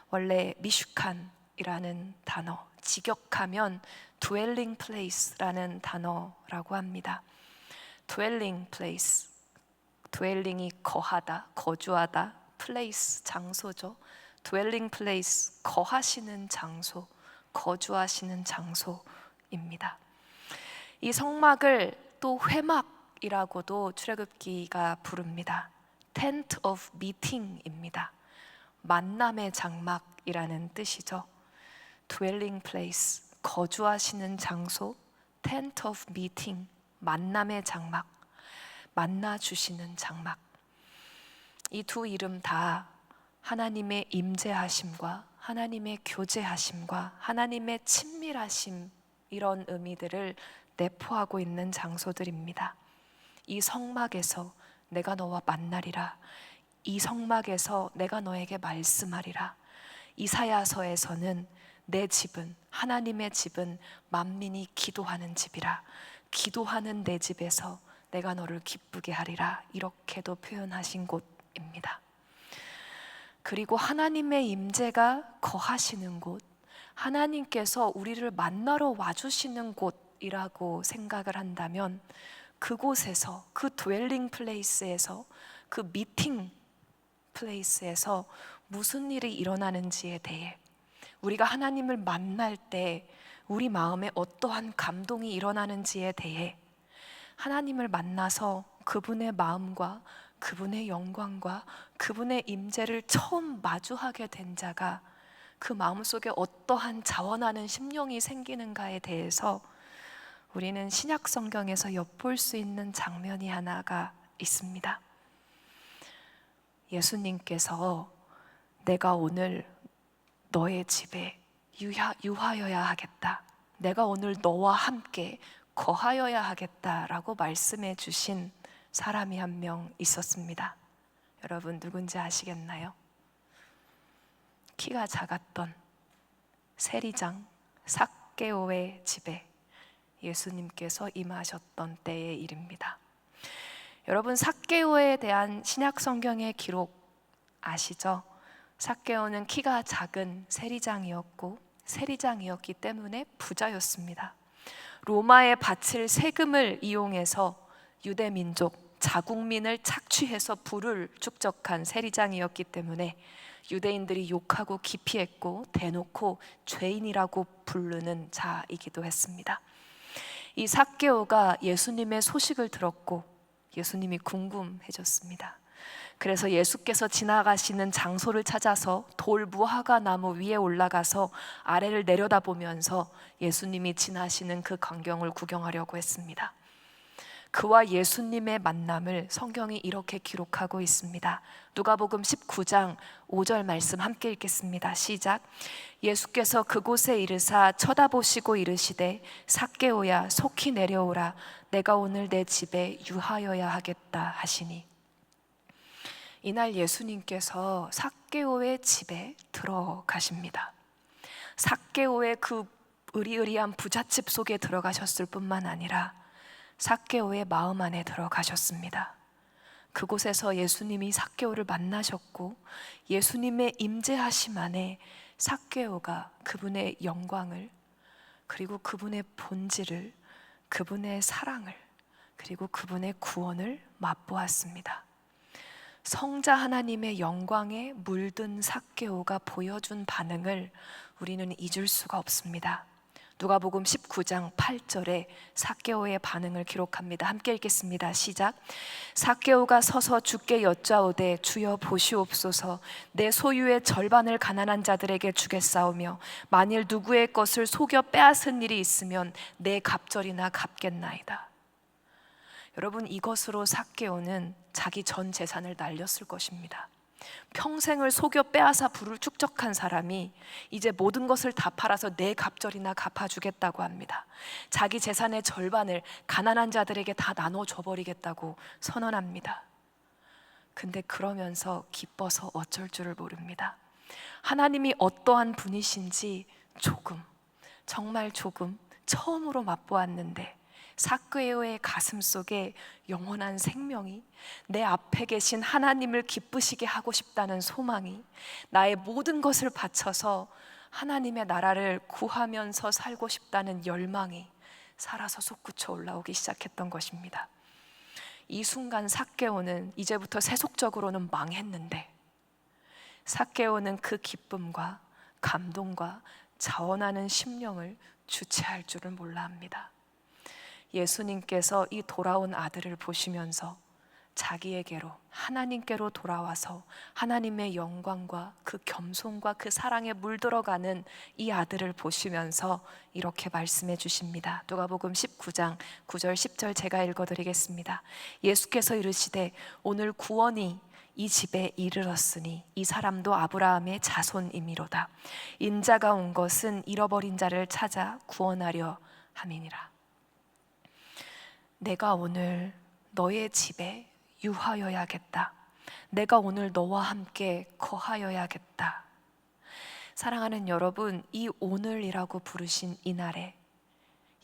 원래 미슈칸이라는 단어, 직역하면 dwelling place라는 단어라고 합니다. dwelling place, dwelling이 거하다, 거주하다, place 장소죠. dwelling place, 거하시는 장소, 거주하시는 장소입니다. 이 성막을 또 회막이라고도 출애굽기가 부릅니다. tent of meeting입니다. 만남의 장막이라는 뜻이죠. dwelling place, 거주하시는 장소, tent of meeting, 만남의 장막, 만나 주시는 장막. 이 두 이름 다 하나님의 임재하심과 하나님의 교제하심과 하나님의 친밀하심, 이런 의미들을 내포하고 있는 장소들입니다. 이 성막에서 내가 너와 만나리라. 이 성막에서 내가 너에게 말씀하리라. 이사야서에서는 내 집은, 하나님의 집은 만민이 기도하는 집이라. 기도하는 내 집에서 내가 너를 기쁘게 하리라. 이렇게도 표현하신 곳입니다. 그리고 하나님의 임재가 거하시는 곳, 하나님께서 우리를 만나러 와주시는 곳이라고 생각을 한다면, 그곳에서, 그 dwelling place에서, 그 meeting place에서 무슨 일이 일어나는지에 대해, 우리가 하나님을 만날 때 우리 마음에 어떠한 감동이 일어나는지에 대해, 하나님을 만나서 그분의 마음과 그분의 영광과 그분의 임재를 처음 마주하게 된 자가 그 마음속에 어떠한 자원하는 심령이 생기는가에 대해서 우리는 신약 성경에서 엿볼 수 있는 장면이 하나가 있습니다. 예수님께서 내가 오늘 너의 집에 유하여야 하겠다, 내가 오늘 너와 함께 거하여야 하겠다라고 말씀해 주신 사람이 한 명 있었습니다. 여러분 누군지 아시겠나요? 키가 작았던 세리장 삭개오의 집에 예수님께서 임하셨던 때의 일입니다. 여러분 삭개오에 대한 신약 성경의 기록 아시죠? 삭개오는 키가 작은 세리장이었고, 세리장이었기 때문에 부자였습니다. 로마에 바칠 세금을 이용해서 유대 민족, 자국민을 착취해서 부를 축적한 세리장이었기 때문에 유대인들이 욕하고 기피했고 대놓고 죄인이라고 부르는 자이기도 했습니다. 이 삭개오가 예수님의 소식을 들었고 예수님이 궁금해졌습니다. 그래서 예수께서 지나가시는 장소를 찾아서 돌 무화과 나무 위에 올라가서 아래를 내려다보면서 예수님이 지나시는 그 광경을 구경하려고 했습니다. 그와 예수님의 만남을 성경이 이렇게 기록하고 있습니다. 누가복음 19장 5절 말씀 함께 읽겠습니다. 시작. 예수께서 그곳에 이르사 쳐다보시고 이르시되 삭개오야 속히 내려오라 내가 오늘 내 집에 유하여야 하겠다 하시니. 이날 예수님께서 삭개오의 집에 들어가십니다. 삭개오의 그 으리으리한 부잣집 속에 들어가셨을 뿐만 아니라 삭개오의 마음 안에 들어가셨습니다. 그곳에서 예수님이 삭개오를 만나셨고 예수님의 임재하심 안에 삭개오가 그분의 영광을, 그리고 그분의 본질을, 그분의 사랑을, 그리고 그분의 구원을 맛보았습니다. 성자 하나님의 영광에 물든 삭개오가 보여준 반응을 우리는 잊을 수가 없습니다. 누가복음 19장 8절에 삭개오의 반응을 기록합니다. 함께 읽겠습니다. 시작. 삭개오가 서서 주께 여짜오되 주여 보시옵소서 내 소유의 절반을 가난한 자들에게 주겠사오며 만일 누구의 것을 속여 빼앗은 일이 있으면 내 갑절이나 갚겠나이다. 여러분, 이것으로 삭개오는 자기 전 재산을 날렸을 것입니다. 평생을 속여 빼앗아 부를 축적한 사람이 이제 모든 것을 다 팔아서 내 갑절이나 갚아주겠다고 합니다. 자기 재산의 절반을 가난한 자들에게 다 나눠줘 버리겠다고 선언합니다. 근데 그러면서 기뻐서 어쩔 줄을 모릅니다. 하나님이 어떠한 분이신지 정말 조금 처음으로 맛보았는데 삭개오의 가슴 속에 영원한 생명이, 내 앞에 계신 하나님을 기쁘시게 하고 싶다는 소망이, 나의 모든 것을 바쳐서 하나님의 나라를 구하면서 살고 싶다는 열망이 살아서 솟구쳐 올라오기 시작했던 것입니다. 이 순간 삭개오는 이제부터 세속적으로는 망했는데 삭개오는 그 기쁨과 감동과 자원하는 심령을 주체할 줄을 몰라 합니다. 예수님께서 이 돌아온 아들을 보시면서 자기에게로, 하나님께로 돌아와서 하나님의 영광과 그 겸손과 그 사랑에 물들어가는 이 아들을 보시면서 이렇게 말씀해 주십니다. 누가복음 19장 9절 10절 제가 읽어드리겠습니다. 예수께서 이르시되 오늘 구원이 이 집에 이르렀으니 이 사람도 아브라함의 자손이미로다. 인자가 온 것은 잃어버린 자를 찾아 구원하려 함이니라. 내가 오늘 너의 집에 유하여야겠다. 내가 오늘 너와 함께 거하여야겠다. 사랑하는 여러분, 이 오늘이라고 부르신 이날에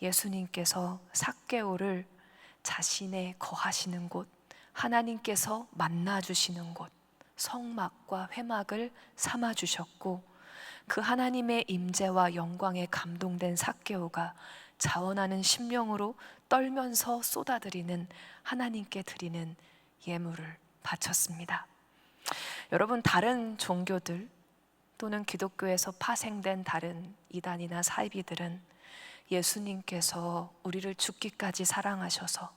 예수님께서 삭개오를 자신의 거하시는 곳, 하나님께서 만나주시는 곳, 성막과 회막을 삼아주셨고 그 하나님의 임재와 영광에 감동된 삭개오가 자원하는 심령으로 떨면서 쏟아드리는, 하나님께 드리는 예물을 바쳤습니다. 여러분, 다른 종교들 또는 기독교에서 파생된 다른 이단이나 사이비들은 예수님께서 우리를 죽기까지 사랑하셔서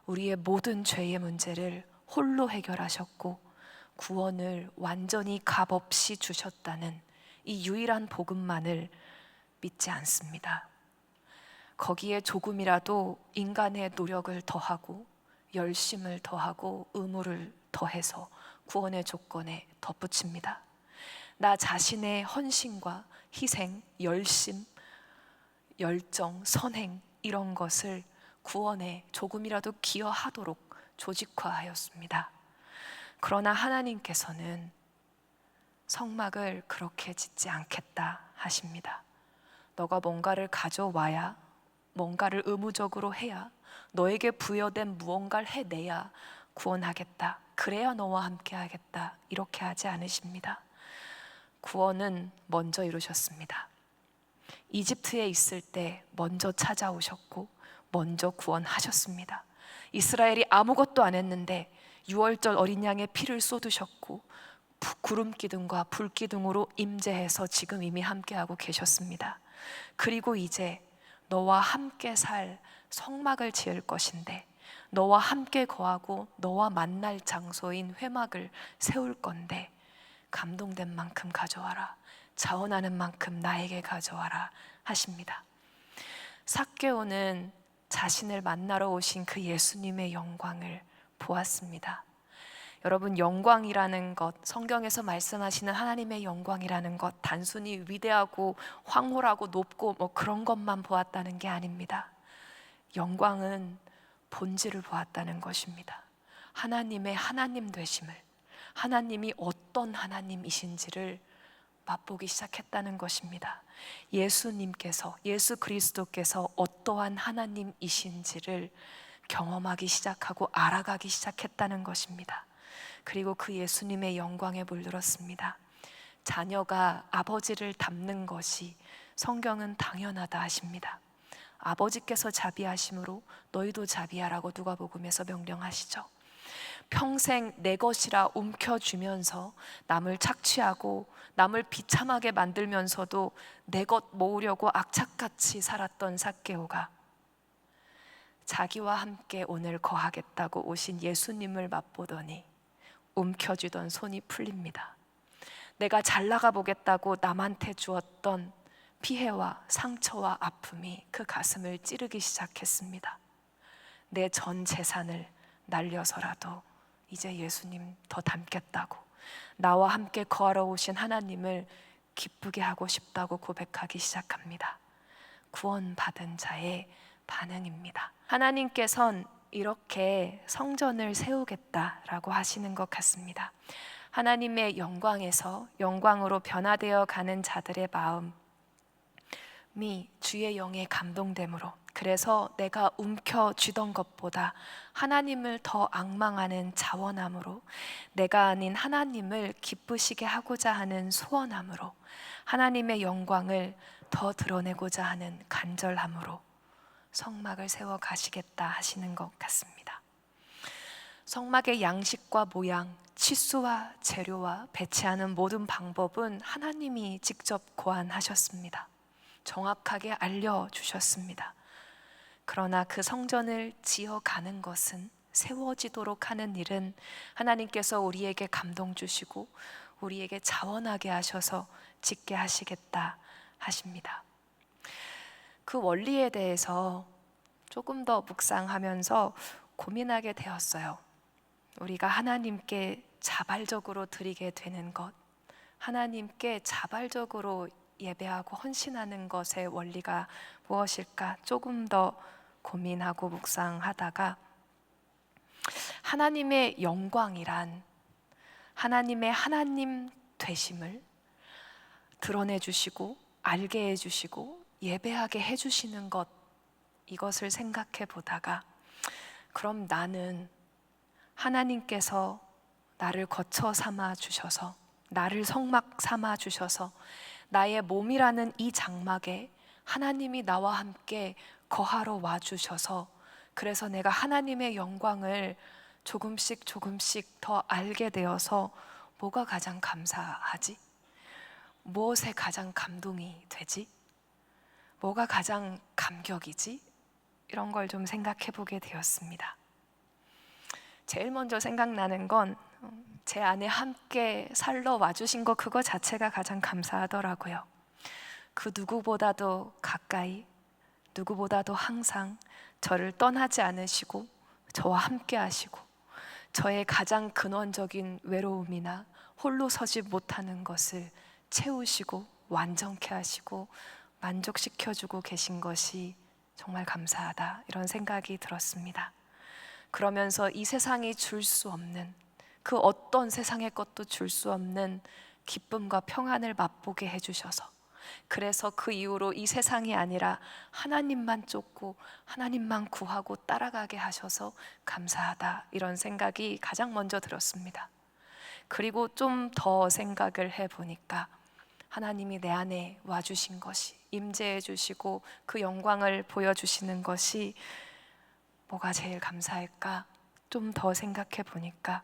우리의 모든 죄의 문제를 홀로 해결하셨고 구원을 완전히 값없이 주셨다는 이 유일한 복음만을 믿지 않습니다. 거기에 조금이라도 인간의 노력을 더하고 열심을 더하고 의무를 더해서 구원의 조건에 덧붙입니다. 나 자신의 헌신과 희생, 열심, 열정, 선행 이런 것을 구원에 조금이라도 기여하도록 조직화하였습니다. 그러나 하나님께서는 성막을 그렇게 짓지 않겠다 하십니다. 너가 뭔가를 가져와야, 뭔가를 의무적으로 해야, 너에게 부여된 무언가를 해내야 구원하겠다, 그래야 너와 함께 하겠다, 이렇게 하지 않으십니다. 구원은 먼저 이루셨습니다. 이집트에 있을 때 먼저 찾아오셨고 먼저 구원하셨습니다. 이스라엘이 아무것도 안 했는데 6월절 어린 양의 피를 쏟으셨고 구름 기둥과 불 기둥으로 임재해서 지금 이미 함께하고 계셨습니다. 그리고 이제 너와 함께 살 성막을 지을 것인데 너와 함께 거하고 너와 만날 장소인 회막을 세울 건데 감동된 만큼 가져와라. 자원하는 만큼 나에게 가져와라 하십니다. 삭개오는 자신을 만나러 오신 그 예수님의 영광을 보았습니다. 여러분, 영광이라는 것, 성경에서 말씀하시는 하나님의 영광이라는 것, 단순히 위대하고 황홀하고 높고 그런 것만 보았다는 게 아닙니다. 영광은 본질을 보았다는 것입니다. 하나님의 하나님 되심을, 하나님이 어떤 하나님이신지를 맛보기 시작했다는 것입니다. 예수님께서, 예수 그리스도께서 어떠한 하나님이신지를 경험하기 시작하고 알아가기 시작했다는 것입니다. 그리고 그 예수님의 영광에 물들었습니다. 자녀가 아버지를 닮는 것이 성경은 당연하다 하십니다. 아버지께서 자비하심으로 너희도 자비하라고 누가복음에서 명령하시죠. 평생 내 것이라 움켜쥐면서 남을 착취하고 남을 비참하게 만들면서도 내 것 모으려고 악착같이 살았던 삭개오가 자기와 함께 오늘 거하겠다고 오신 예수님을 맛보더니 움켜쥐던 손이 풀립니다. 내가 잘 나가 보겠다고 남한테 주었던 피해와 상처와 아픔이 그 가슴을 찌르기 시작했습니다. 내 전 재산을 날려서라도 이제 예수님 더 닮겠다고, 나와 함께 거하러 오신 하나님을 기쁘게 하고 싶다고 고백하기 시작합니다. 구원받은 자의 반응입니다. 하나님께선 이렇게 성전을 세우겠다라고 하시는 것 같습니다. 하나님의 영광에서 영광으로 변화되어 가는 자들의 마음이 주의 영에 감동됨으로, 그래서 내가 움켜쥐던 것보다 하나님을 더 앙망하는 자원함으로, 내가 아닌 하나님을 기쁘시게 하고자 하는 소원함으로, 하나님의 영광을 더 드러내고자 하는 간절함으로 성막을 세워 가시겠다 하시는 것 같습니다. 성막의 양식과 모양, 치수와 재료와 배치하는 모든 방법은 하나님이 직접 고안하셨습니다. 정확하게 알려주셨습니다. 그러나 그 성전을 지어가는 것은, 세워지도록 하는 일은 하나님께서 우리에게 감동 주시고 우리에게 자원하게 하셔서 짓게 하시겠다 하십니다. 그 원리에 대해서 조금 더 묵상하면서 고민하게 되었어요. 우리가 하나님께 자발적으로 드리게 되는 것, 하나님께 자발적으로 예배하고 헌신하는 것의 원리가 무엇일까 조금 더 고민하고 묵상하다가, 하나님의 영광이란 하나님의 하나님 되심을 드러내 주시고 알게 해 주시고 예배하게 해 주시는 것, 이것을 생각해 보다가, 그럼 나는 하나님께서 나를 거처 삼아 주셔서, 나를 성막 삼아 주셔서 나의 몸이라는 이 장막에 하나님이 나와 함께 거하러 와 주셔서, 그래서 내가 하나님의 영광을 조금씩 더 알게 되어서 뭐가 가장 감사하지? 무엇에 가장 감동이 되지? 뭐가 가장 감격이지? 이런 걸 좀 생각해 보게 되었습니다. 제일 먼저 생각나는 건 제 안에 함께 살러 와주신 것, 그거 자체가 가장 감사하더라고요. 그 누구보다도 가까이, 누구보다도 항상 저를 떠나지 않으시고 저와 함께 하시고, 저의 가장 근원적인 외로움이나 홀로 서지 못하는 것을 채우시고 완전케 하시고 만족시켜주고 계신 것이 정말 감사하다, 이런 생각이 들었습니다. 그러면서 이 세상이 줄 수 없는, 그 어떤 세상의 것도 줄 수 없는 기쁨과 평안을 맛보게 해주셔서, 그래서 그 이후로 이 세상이 아니라 하나님만 쫓고 하나님만 구하고 따라가게 하셔서 감사하다, 이런 생각이 가장 먼저 들었습니다. 그리고 좀 더 생각을 해보니까 하나님이 내 안에 와주신 것이, 임재해 주시고 그 영광을 보여주시는 것이 뭐가 제일 감사할까? 좀 더 생각해 보니까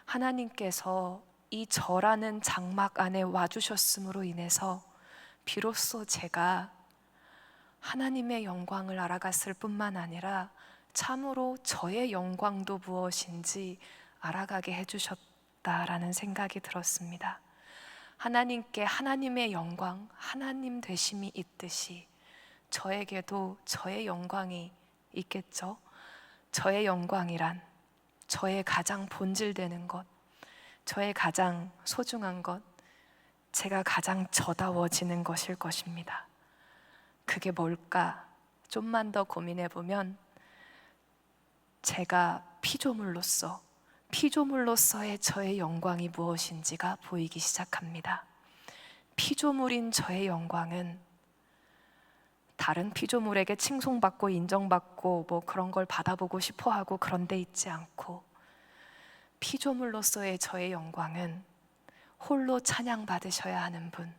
하나님께서 이 저라는 장막 안에 와주셨음으로 인해서 비로소 제가 하나님의 영광을 알아갔을 뿐만 아니라 참으로 저의 영광도 무엇인지 알아가게 해주셨다라는 생각이 들었습니다. 하나님께 하나님의 영광, 하나님 되심이 있듯이 저에게도 저의 영광이 있겠죠. 저의 영광이란 저의 가장 본질되는 것, 저의 가장 소중한 것, 제가 가장 저다워지는 것일 것입니다. 그게 뭘까? 좀만 더 고민해 보면 제가 피조물로서의 저의 영광이 무엇인지가 보이기 시작합니다. 피조물인 저의 영광은 다른 피조물에게 칭송받고 인정받고 뭐 그런 걸 받아보고 싶어하고 그런 데 있지 않고, 피조물로서의 저의 영광은 홀로 찬양받으셔야 하는 분,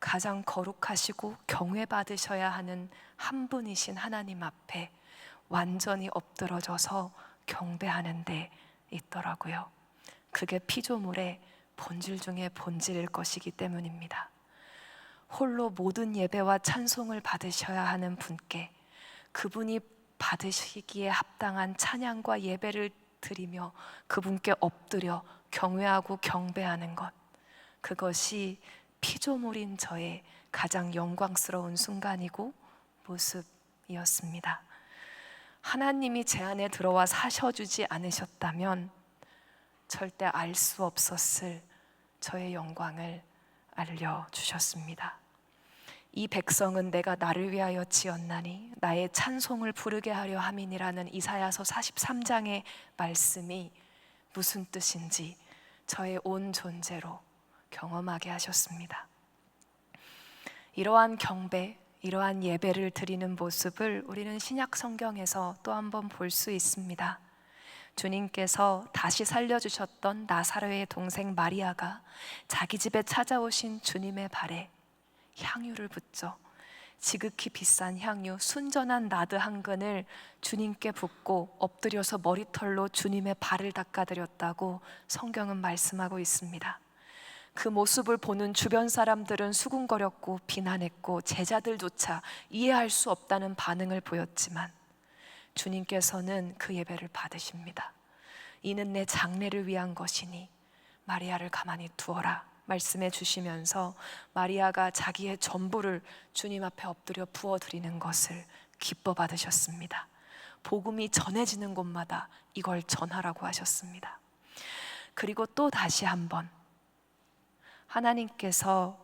가장 거룩하시고 경외받으셔야 하는 한 분이신 하나님 앞에 완전히 엎드러져서 경배하는 데 있더라고요. 그게 피조물의 본질 중에 본질일 것이기 때문입니다. 홀로 모든 예배와 찬송을 받으셔야 하는 분께 그분이 받으시기에 합당한 찬양과 예배를 드리며 그분께 엎드려 경외하고 경배하는 것, 그것이 피조물인 저의 가장 영광스러운 순간이고 모습이었습니다. 하나님이 제 안에 들어와 사셔주지 않으셨다면 절대 알 수 없었을 저의 영광을 알려주셨습니다. 이 백성은 내가 나를 위하여 지었나니 나의 찬송을 부르게 하려 함이니라는 이사야서 43장의 말씀이 무슨 뜻인지 저의 온 존재로 경험하게 하셨습니다. 이러한 경배, 이러한 예배를 드리는 모습을 우리는 신약 성경에서 또 한 번 볼 수 있습니다. 주님께서 다시 살려주셨던 나사로의 동생 마리아가 자기 집에 찾아오신 주님의 발에 향유를 붓죠. 지극히 비싼 향유, 순전한 나드 한 근을 주님께 붓고 엎드려서 머리털로 주님의 발을 닦아드렸다고 성경은 말씀하고 있습니다. 그 모습을 보는 주변 사람들은 수군거렸고 비난했고 제자들조차 이해할 수 없다는 반응을 보였지만 주님께서는 그 예배를 받으십니다. 이는 내 장래를 위한 것이니 마리아를 가만히 두어라 말씀해 주시면서 마리아가 자기의 전부를 주님 앞에 엎드려 부어드리는 것을 기뻐 받으셨습니다. 복음이 전해지는 곳마다 이걸 전하라고 하셨습니다. 그리고 또 다시 한번 하나님께서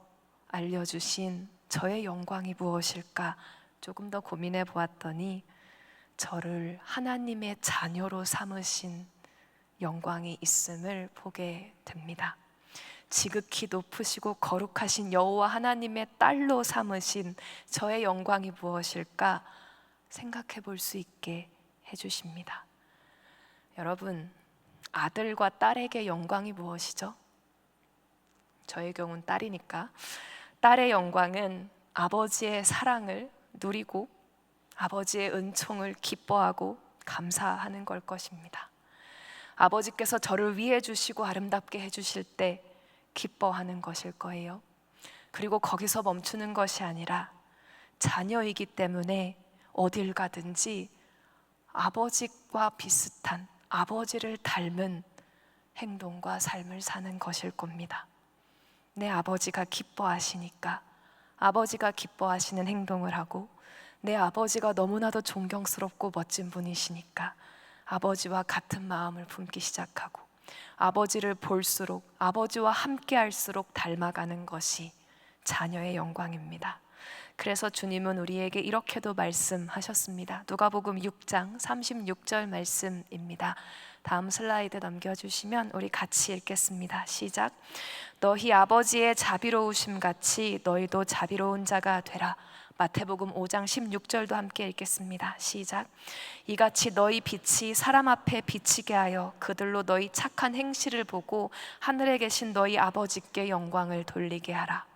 알려주신 저의 영광이 무엇일까 조금 더 고민해 보았더니 저를 하나님의 자녀로 삼으신 영광이 있음을 보게 됩니다. 지극히 높으시고 거룩하신 여호와 하나님의 딸로 삼으신 저의 영광이 무엇일까 생각해 볼 수 있게 해주십니다. 여러분, 아들과 딸에게 영광이 무엇이죠? 저의 경우는 딸이니까 딸의 영광은 아버지의 사랑을 누리고 아버지의 은총을 기뻐하고 감사하는 걸 것입니다. 아버지께서 저를 위해 주시고 아름답게 해주실 때 기뻐하는 것일 거예요. 그리고 거기서 멈추는 것이 아니라 자녀이기 때문에 어딜 가든지 아버지와 비슷한, 아버지를 닮은 행동과 삶을 사는 것일 겁니다. 내 아버지가 기뻐하시니까 아버지가 기뻐하시는 행동을 하고, 내 아버지가 너무나도 존경스럽고 멋진 분이시니까 아버지와 같은 마음을 품기 시작하고, 아버지를 볼수록, 아버지와 함께 할수록 닮아가는 것이 자녀의 영광입니다. 그래서 주님은 우리에게 이렇게도 말씀하셨습니다. 누가복음 6장 36절 말씀입니다. 다음 슬라이드 넘겨주시면 우리 같이 읽겠습니다. 시작. 너희 아버지의 자비로우심 같이 너희도 자비로운 자가 되라. 마태복음 5장 16절도 함께 읽겠습니다. 시작. 이같이 너희 빛이 사람 앞에 비치게 하여 그들로 너희 착한 행실을 보고 하늘에 계신 너희 아버지께 영광을 돌리게 하라.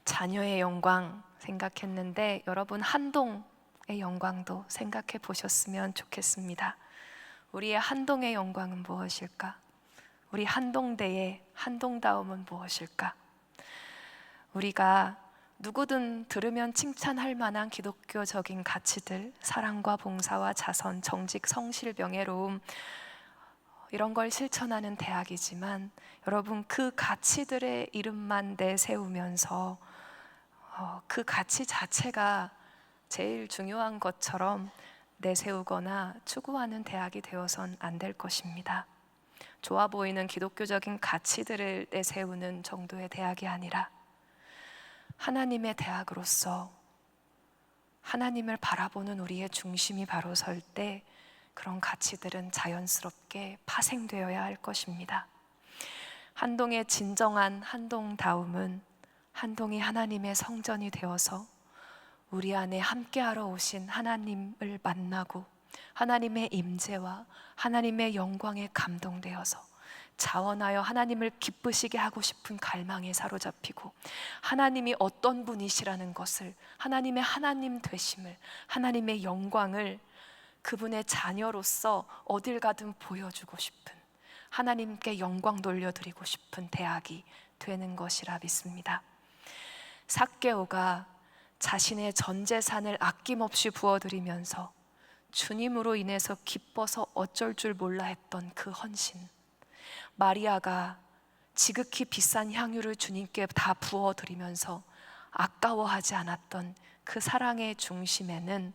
자녀의 영광 생각했는데 여러분, 한동의 영광도 생각해 보셨으면 좋겠습니다. 우리의 한동의 영광은 무엇일까? 우리 한동대의 한동다움은 무엇일까? 우리가 누구든 들으면 칭찬할 만한 기독교적인 가치들, 사랑과 봉사와 자선, 정직, 성실, 명예로움, 이런 걸 실천하는 대학이지만 여러분, 그 가치들의 이름만 내세우면서 그 가치 자체가 제일 중요한 것처럼 내세우거나 추구하는 대학이 되어선 안 될 것입니다. 좋아 보이는 기독교적인 가치들을 내세우는 정도의 대학이 아니라 하나님의 대학으로서 하나님을 바라보는 우리의 중심이 바로 설 때 그런 가치들은 자연스럽게 파생되어야 할 것입니다. 한동의 진정한 한동다움은 한동이 하나님의 성전이 되어서 우리 안에 함께하러 오신 하나님을 만나고 하나님의 임재와 하나님의 영광에 감동되어서 자원하여 하나님을 기쁘시게 하고 싶은 갈망에 사로잡히고 하나님이 어떤 분이시라는 것을, 하나님의 하나님 되심을, 하나님의 영광을 그분의 자녀로서 어딜 가든 보여주고 싶은, 하나님께 영광 돌려드리고 싶은 대학이 되는 것이라 믿습니다. 삭개오가 자신의 전 재산을 아낌없이 부어드리면서 주님으로 인해서 기뻐서 어쩔 줄 몰라 했던 그 헌신, 마리아가 지극히 비싼 향유를 주님께 다 부어드리면서 아까워하지 않았던 그 사랑의 중심에는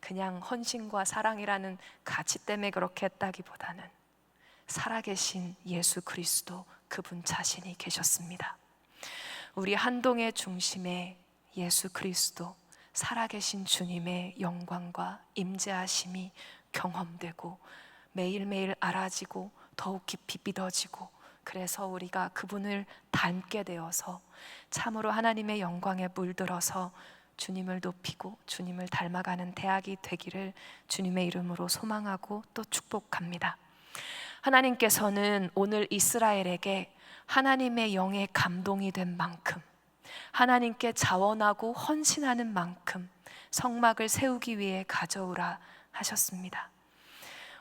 그냥 헌신과 사랑이라는 가치 때문에 그렇게 했다기보다는 살아계신 예수 그리스도 그분 자신이 계셨습니다. 우리 한동의 중심에 예수 그리스도, 살아계신 주님의 영광과 임재하심이 경험되고 매일매일 알아지고 더욱 깊이 믿어지고, 그래서 우리가 그분을 닮게 되어서 참으로 하나님의 영광에 물들어서 주님을 높이고 주님을 닮아가는 대학이 되기를 주님의 이름으로 소망하고 또 축복합니다. 하나님께서는 오늘 이스라엘에게 하나님의 영에 감동이 된 만큼, 하나님께 자원하고 헌신하는 만큼 성막을 세우기 위해 가져오라 하셨습니다.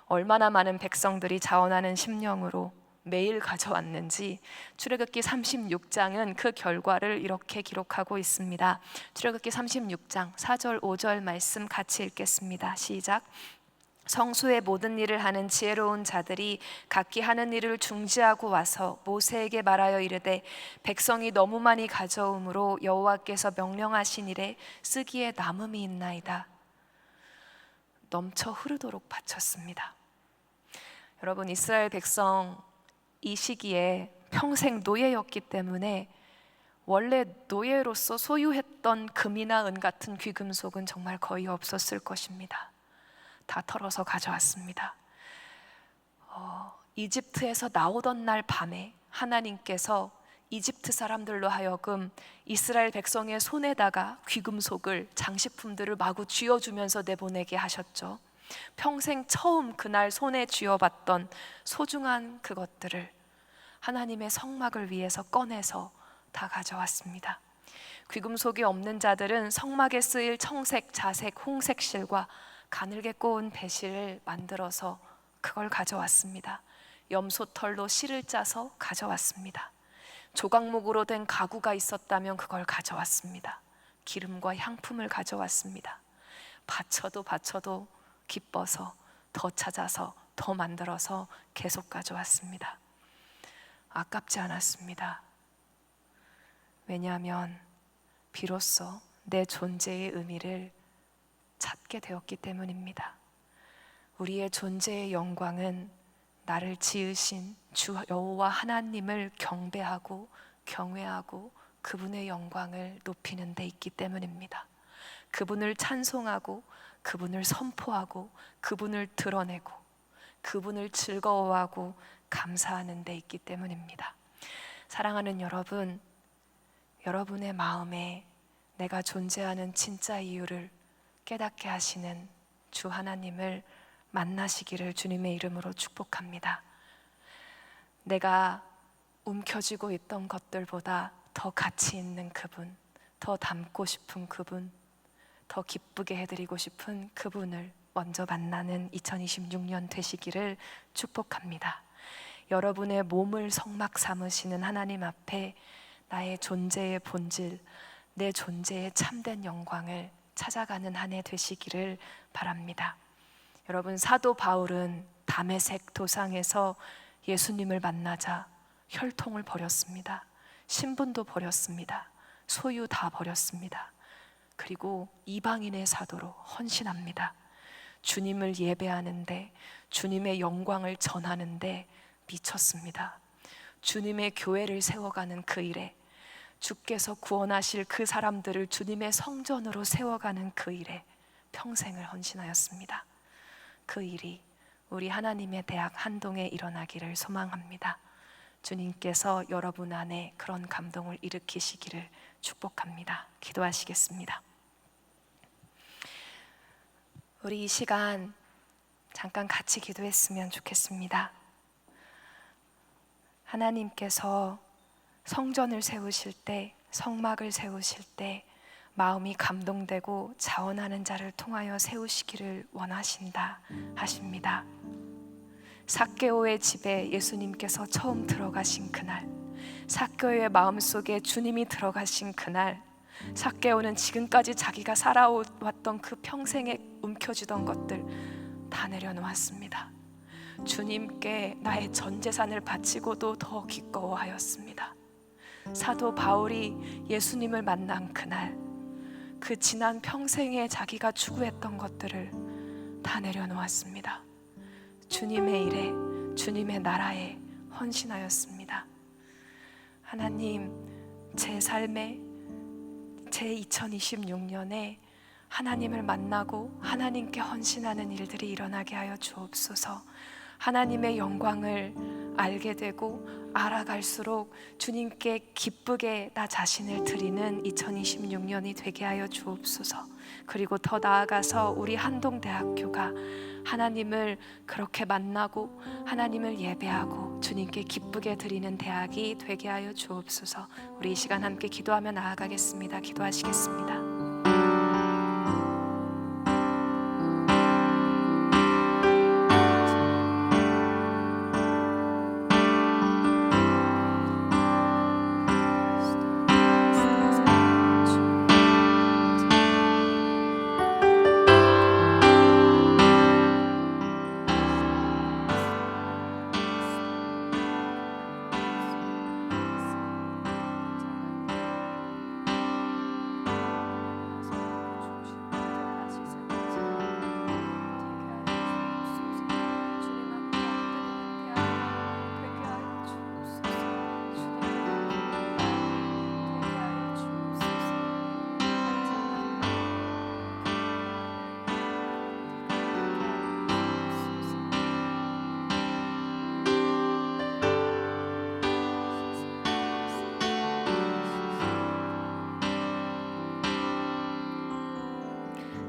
얼마나 많은 백성들이 자원하는 심령으로 매일 가져왔는지 출애굽기 36장은 그 결과를 이렇게 기록하고 있습니다. 출애굽기 36장 4절 5절 말씀 같이 읽겠습니다. 시작. 성소의 모든 일을 하는 지혜로운 자들이 각기 하는 일을 중지하고 와서 모세에게 말하여 이르되, 백성이 너무 많이 가져오므로 여호와께서 명령하신 일에 쓰기에 남음이 있나이다. 넘쳐 흐르도록 바쳤습니다. 여러분, 이스라엘 백성 이 시기에 평생 노예였기 때문에 원래 노예로서 소유했던 금이나 은 같은 귀금속은 정말 거의 없었을 것입니다. 다 털어서 가져왔습니다. 이집트에서 나오던 날 밤에 하나님께서 이집트 사람들로 하여금 이스라엘 백성의 손에다가 귀금속을, 장식품들을 마구 쥐어주면서 내보내게 하셨죠. 평생 처음 그날 손에 쥐어봤던 소중한 그것들을 하나님의 성막을 위해서 꺼내서 다 가져왔습니다. 귀금속이 없는 자들은 성막에 쓰일 청색, 자색, 홍색 실과 가늘게 꼬은 배실을 만들어서 그걸 가져왔습니다. 염소털로 실을 짜서 가져왔습니다. 조각목으로 된 가구가 있었다면 그걸 가져왔습니다. 기름과 향품을 가져왔습니다. 바쳐도 기뻐서 더 찾아서 더 만들어서 계속 가져왔습니다. 아깝지 않았습니다. 왜냐하면 비로소 내 존재의 의미를 찾게 되었기 때문입니다. 우리의 존재의 영광은 나를 지으신 주 여호와 하나님을 경배하고 경외하고 그분의 영광을 높이는 데 있기 때문입니다. 그분을 찬송하고 그분을 선포하고 그분을 드러내고 그분을 즐거워하고 감사하는 데 있기 때문입니다. 사랑하는 여러분, 여러분의 마음에 내가 존재하는 진짜 이유를 깨닫게 하시는 주 하나님을 만나시기를 주님의 이름으로 축복합니다. 내가 움켜쥐고 있던 것들보다 더 가치 있는 그분, 더 닮고 싶은 그분, 더 기쁘게 해드리고 싶은 그분을 먼저 만나는 2026년 되시기를 축복합니다. 여러분의 몸을 성막 삼으시는 하나님 앞에 나의 존재의 본질, 내 존재의 참된 영광을 찾아가는 한 해 되시기를 바랍니다. 여러분, 사도 바울은 다메섹 도상에서 예수님을 만나자 혈통을 버렸습니다. 신분도 버렸습니다. 소유 다 버렸습니다. 그리고 이방인의 사도로 헌신합니다. 주님을 예배하는데, 주님의 영광을 전하는데 미쳤습니다. 주님의 교회를 세워가는 그 일에, 주께서 구원하실 그 사람들을 주님의 성전으로 세워가는 그 일에 평생을 헌신하였습니다. 그 일이 우리 하나님의 대학 한동에 일어나기를 소망합니다. 주님께서 여러분 안에 그런 감동을 일으키시기를 축복합니다. 기도하시겠습니다. 우리 이 시간 잠깐 같이 기도했으면 좋겠습니다. 하나님께서 성전을 세우실 때, 성막을 세우실 때 마음이 감동되고 자원하는 자를 통하여 세우시기를 원하신다 하십니다. 삭개오의 집에 예수님께서 처음 들어가신 그날, 삭개오의 마음속에 주님이 들어가신 그날, 삭개오는 지금까지 자기가 살아왔던 그 평생에 움켜쥐던 것들 다 내려놓았습니다. 주님께 나의 전 재산을 바치고도 더 기꺼워하였습니다. 사도 바울이 예수님을 만난 그날, 그 지난 평생에 자기가 추구했던 것들을 다 내려놓았습니다. 주님의 일에, 주님의 나라에 헌신하였습니다. 하나님, 제 삶에, 제 2026년에 하나님을 만나고 하나님께 헌신하는 일들이 일어나게 하여 주옵소서. 하나님의 영광을 알게 되고 알아갈수록 주님께 기쁘게 나 자신을 드리는 2026년이 되게 하여 주옵소서. 그리고 더 나아가서 우리 한동대학교가 하나님을 그렇게 만나고 하나님을 예배하고 주님께 기쁘게 드리는 대학이 되게 하여 주옵소서. 우리 이 시간 함께 기도하며 나아가겠습니다. 기도하시겠습니다.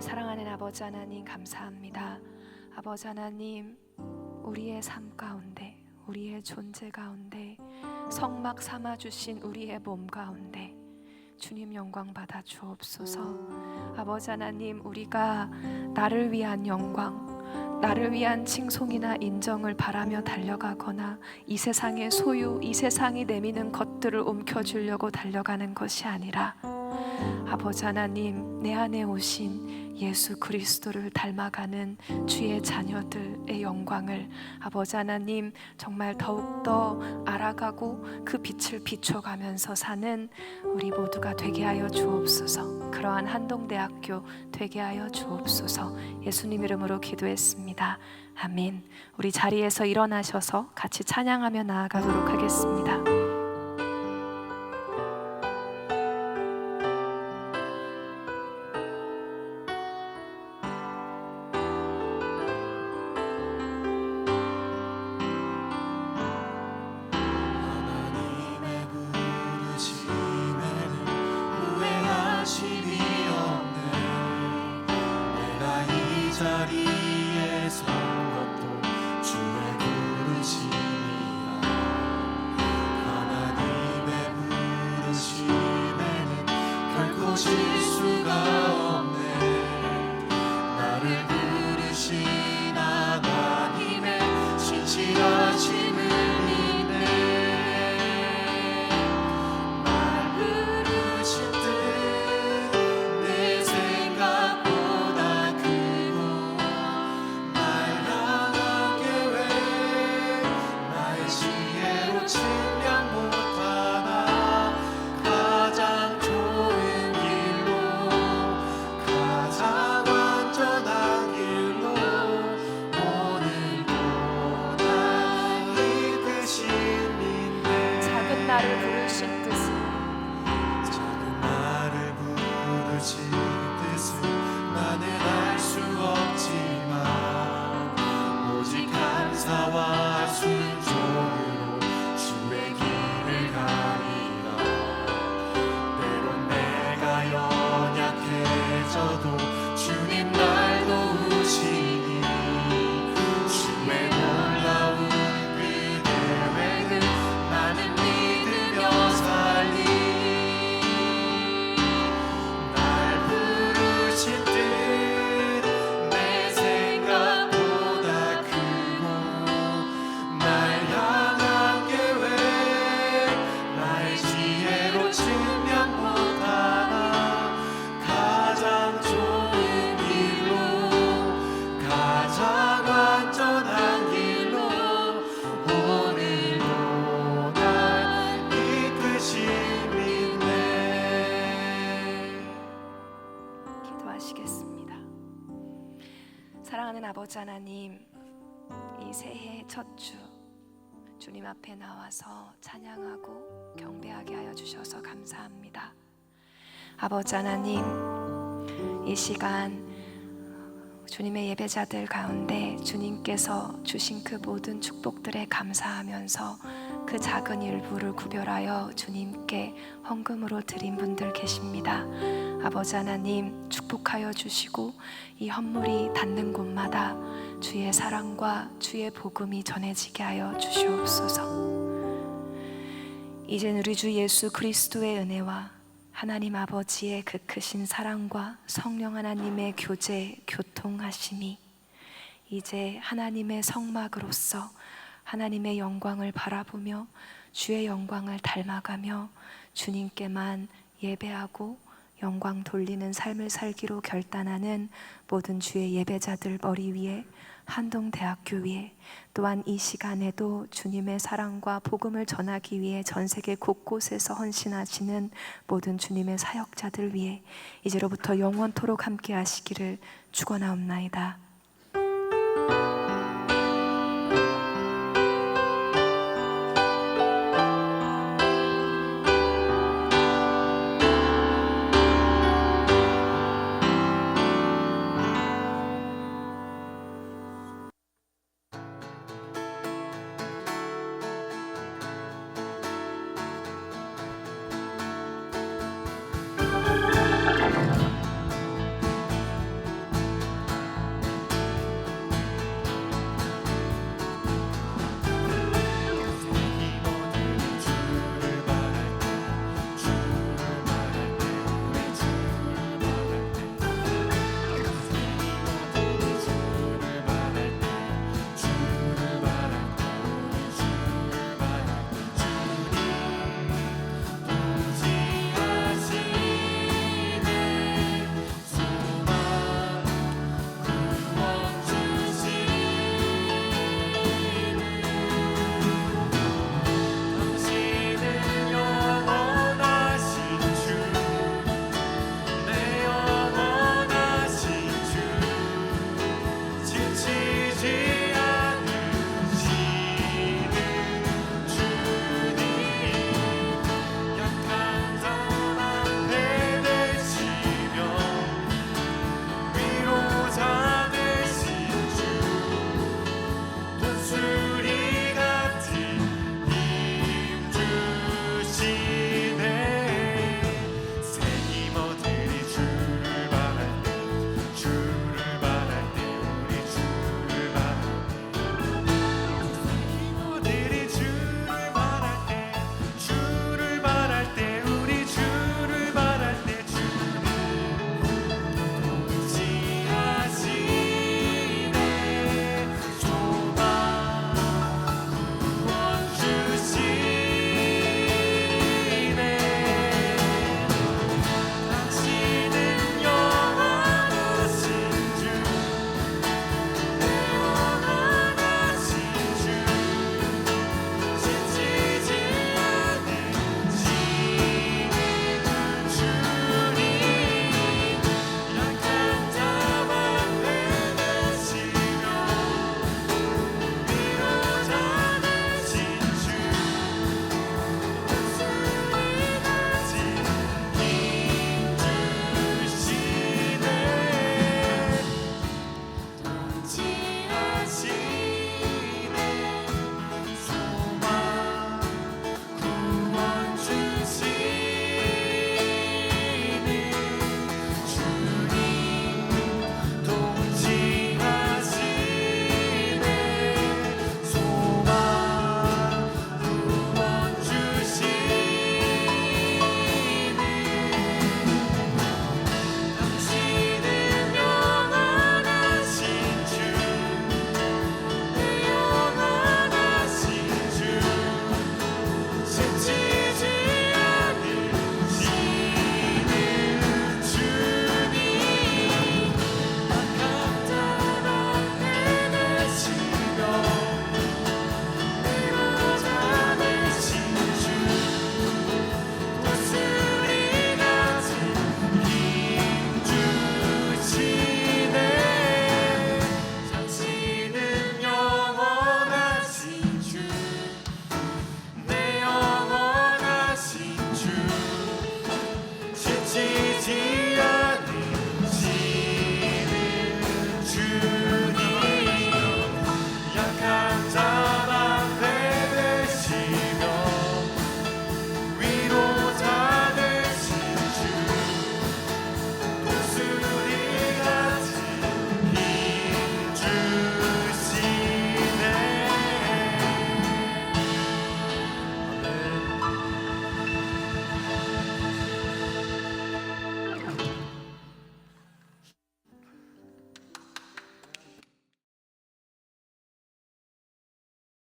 사랑하는 아버지 하나님, 감사합니다. 아버지 하나님, 우리의 삶 가운데, 우리의 존재 가운데, 성막 삼아 주신 우리의 몸 가운데 주님 영광 받아 주옵소서. 아버지 하나님, 우리가 나를 위한 영광, 나를 위한 칭송이나 인정을 바라며 달려가거나 이 세상의 소유, 이 세상이 내미는 것들을 움켜쥐려고 달려가는 것이 아니라 아버지 하나님, 내 안에 오신 예수 그리스도를 닮아가는 주의 자녀들의 영광을 아버지 하나님 정말 더욱더 알아가고 그 빛을 비춰가면서 사는 우리 모두가 되게 하여 주옵소서. 그러한 한동대학교 되게 하여 주옵소서. 예수님 이름으로 기도했습니다. 아멘. 우리 자리에서 일어나셔서 같이 찬양하며 나아가도록 하겠습니다. 하나님의 부르심에는 후회하심이 없네. 내가 이 자리에 선 것도 주의 부르심이야. 하나님의 부르심에는 결코 실수가 없네. 나를 부르신 하나님의 신실하심을 믿네. 날 부르신 뜻 기도하시겠습니다. 사랑하는 아버지 하나님, 이 새해 첫 주 주님 앞에 나와서 찬양하고 경배하게 하여 주셔서 감사합니다. 아버지 하나님, 이 시간 주님의 예배자들 가운데 주님께서 주신 그 모든 축복들에 감사하면서 그 작은 일부를 구별하여 주님께 헌금으로 드린 분들 계십니다. 아버지 하나님, 축복하여 주시고 이 헌물이 닿는 곳마다 주의 사랑과 주의 복음이 전해지게 하여 주시옵소서. 이젠 우리 주 예수 그리스도의 은혜와 하나님 아버지의 그 크신 사랑과 성령 하나님의 교제, 교통하심이 이제 하나님의 성막으로서 하나님의 영광을 바라보며 주의 영광을 닮아가며 주님께만 예배하고 영광 돌리는 삶을 살기로 결단하는 모든 주의 예배자들 머리 위에, 한동대학교 위에, 또한 이 시간에도 주님의 사랑과 복음을 전하기 위해 전 세계 곳곳에서 헌신하시는 모든 주님의 사역자들 위해 이제로부터 영원토록 함께 하시기를 축원하옵나이다.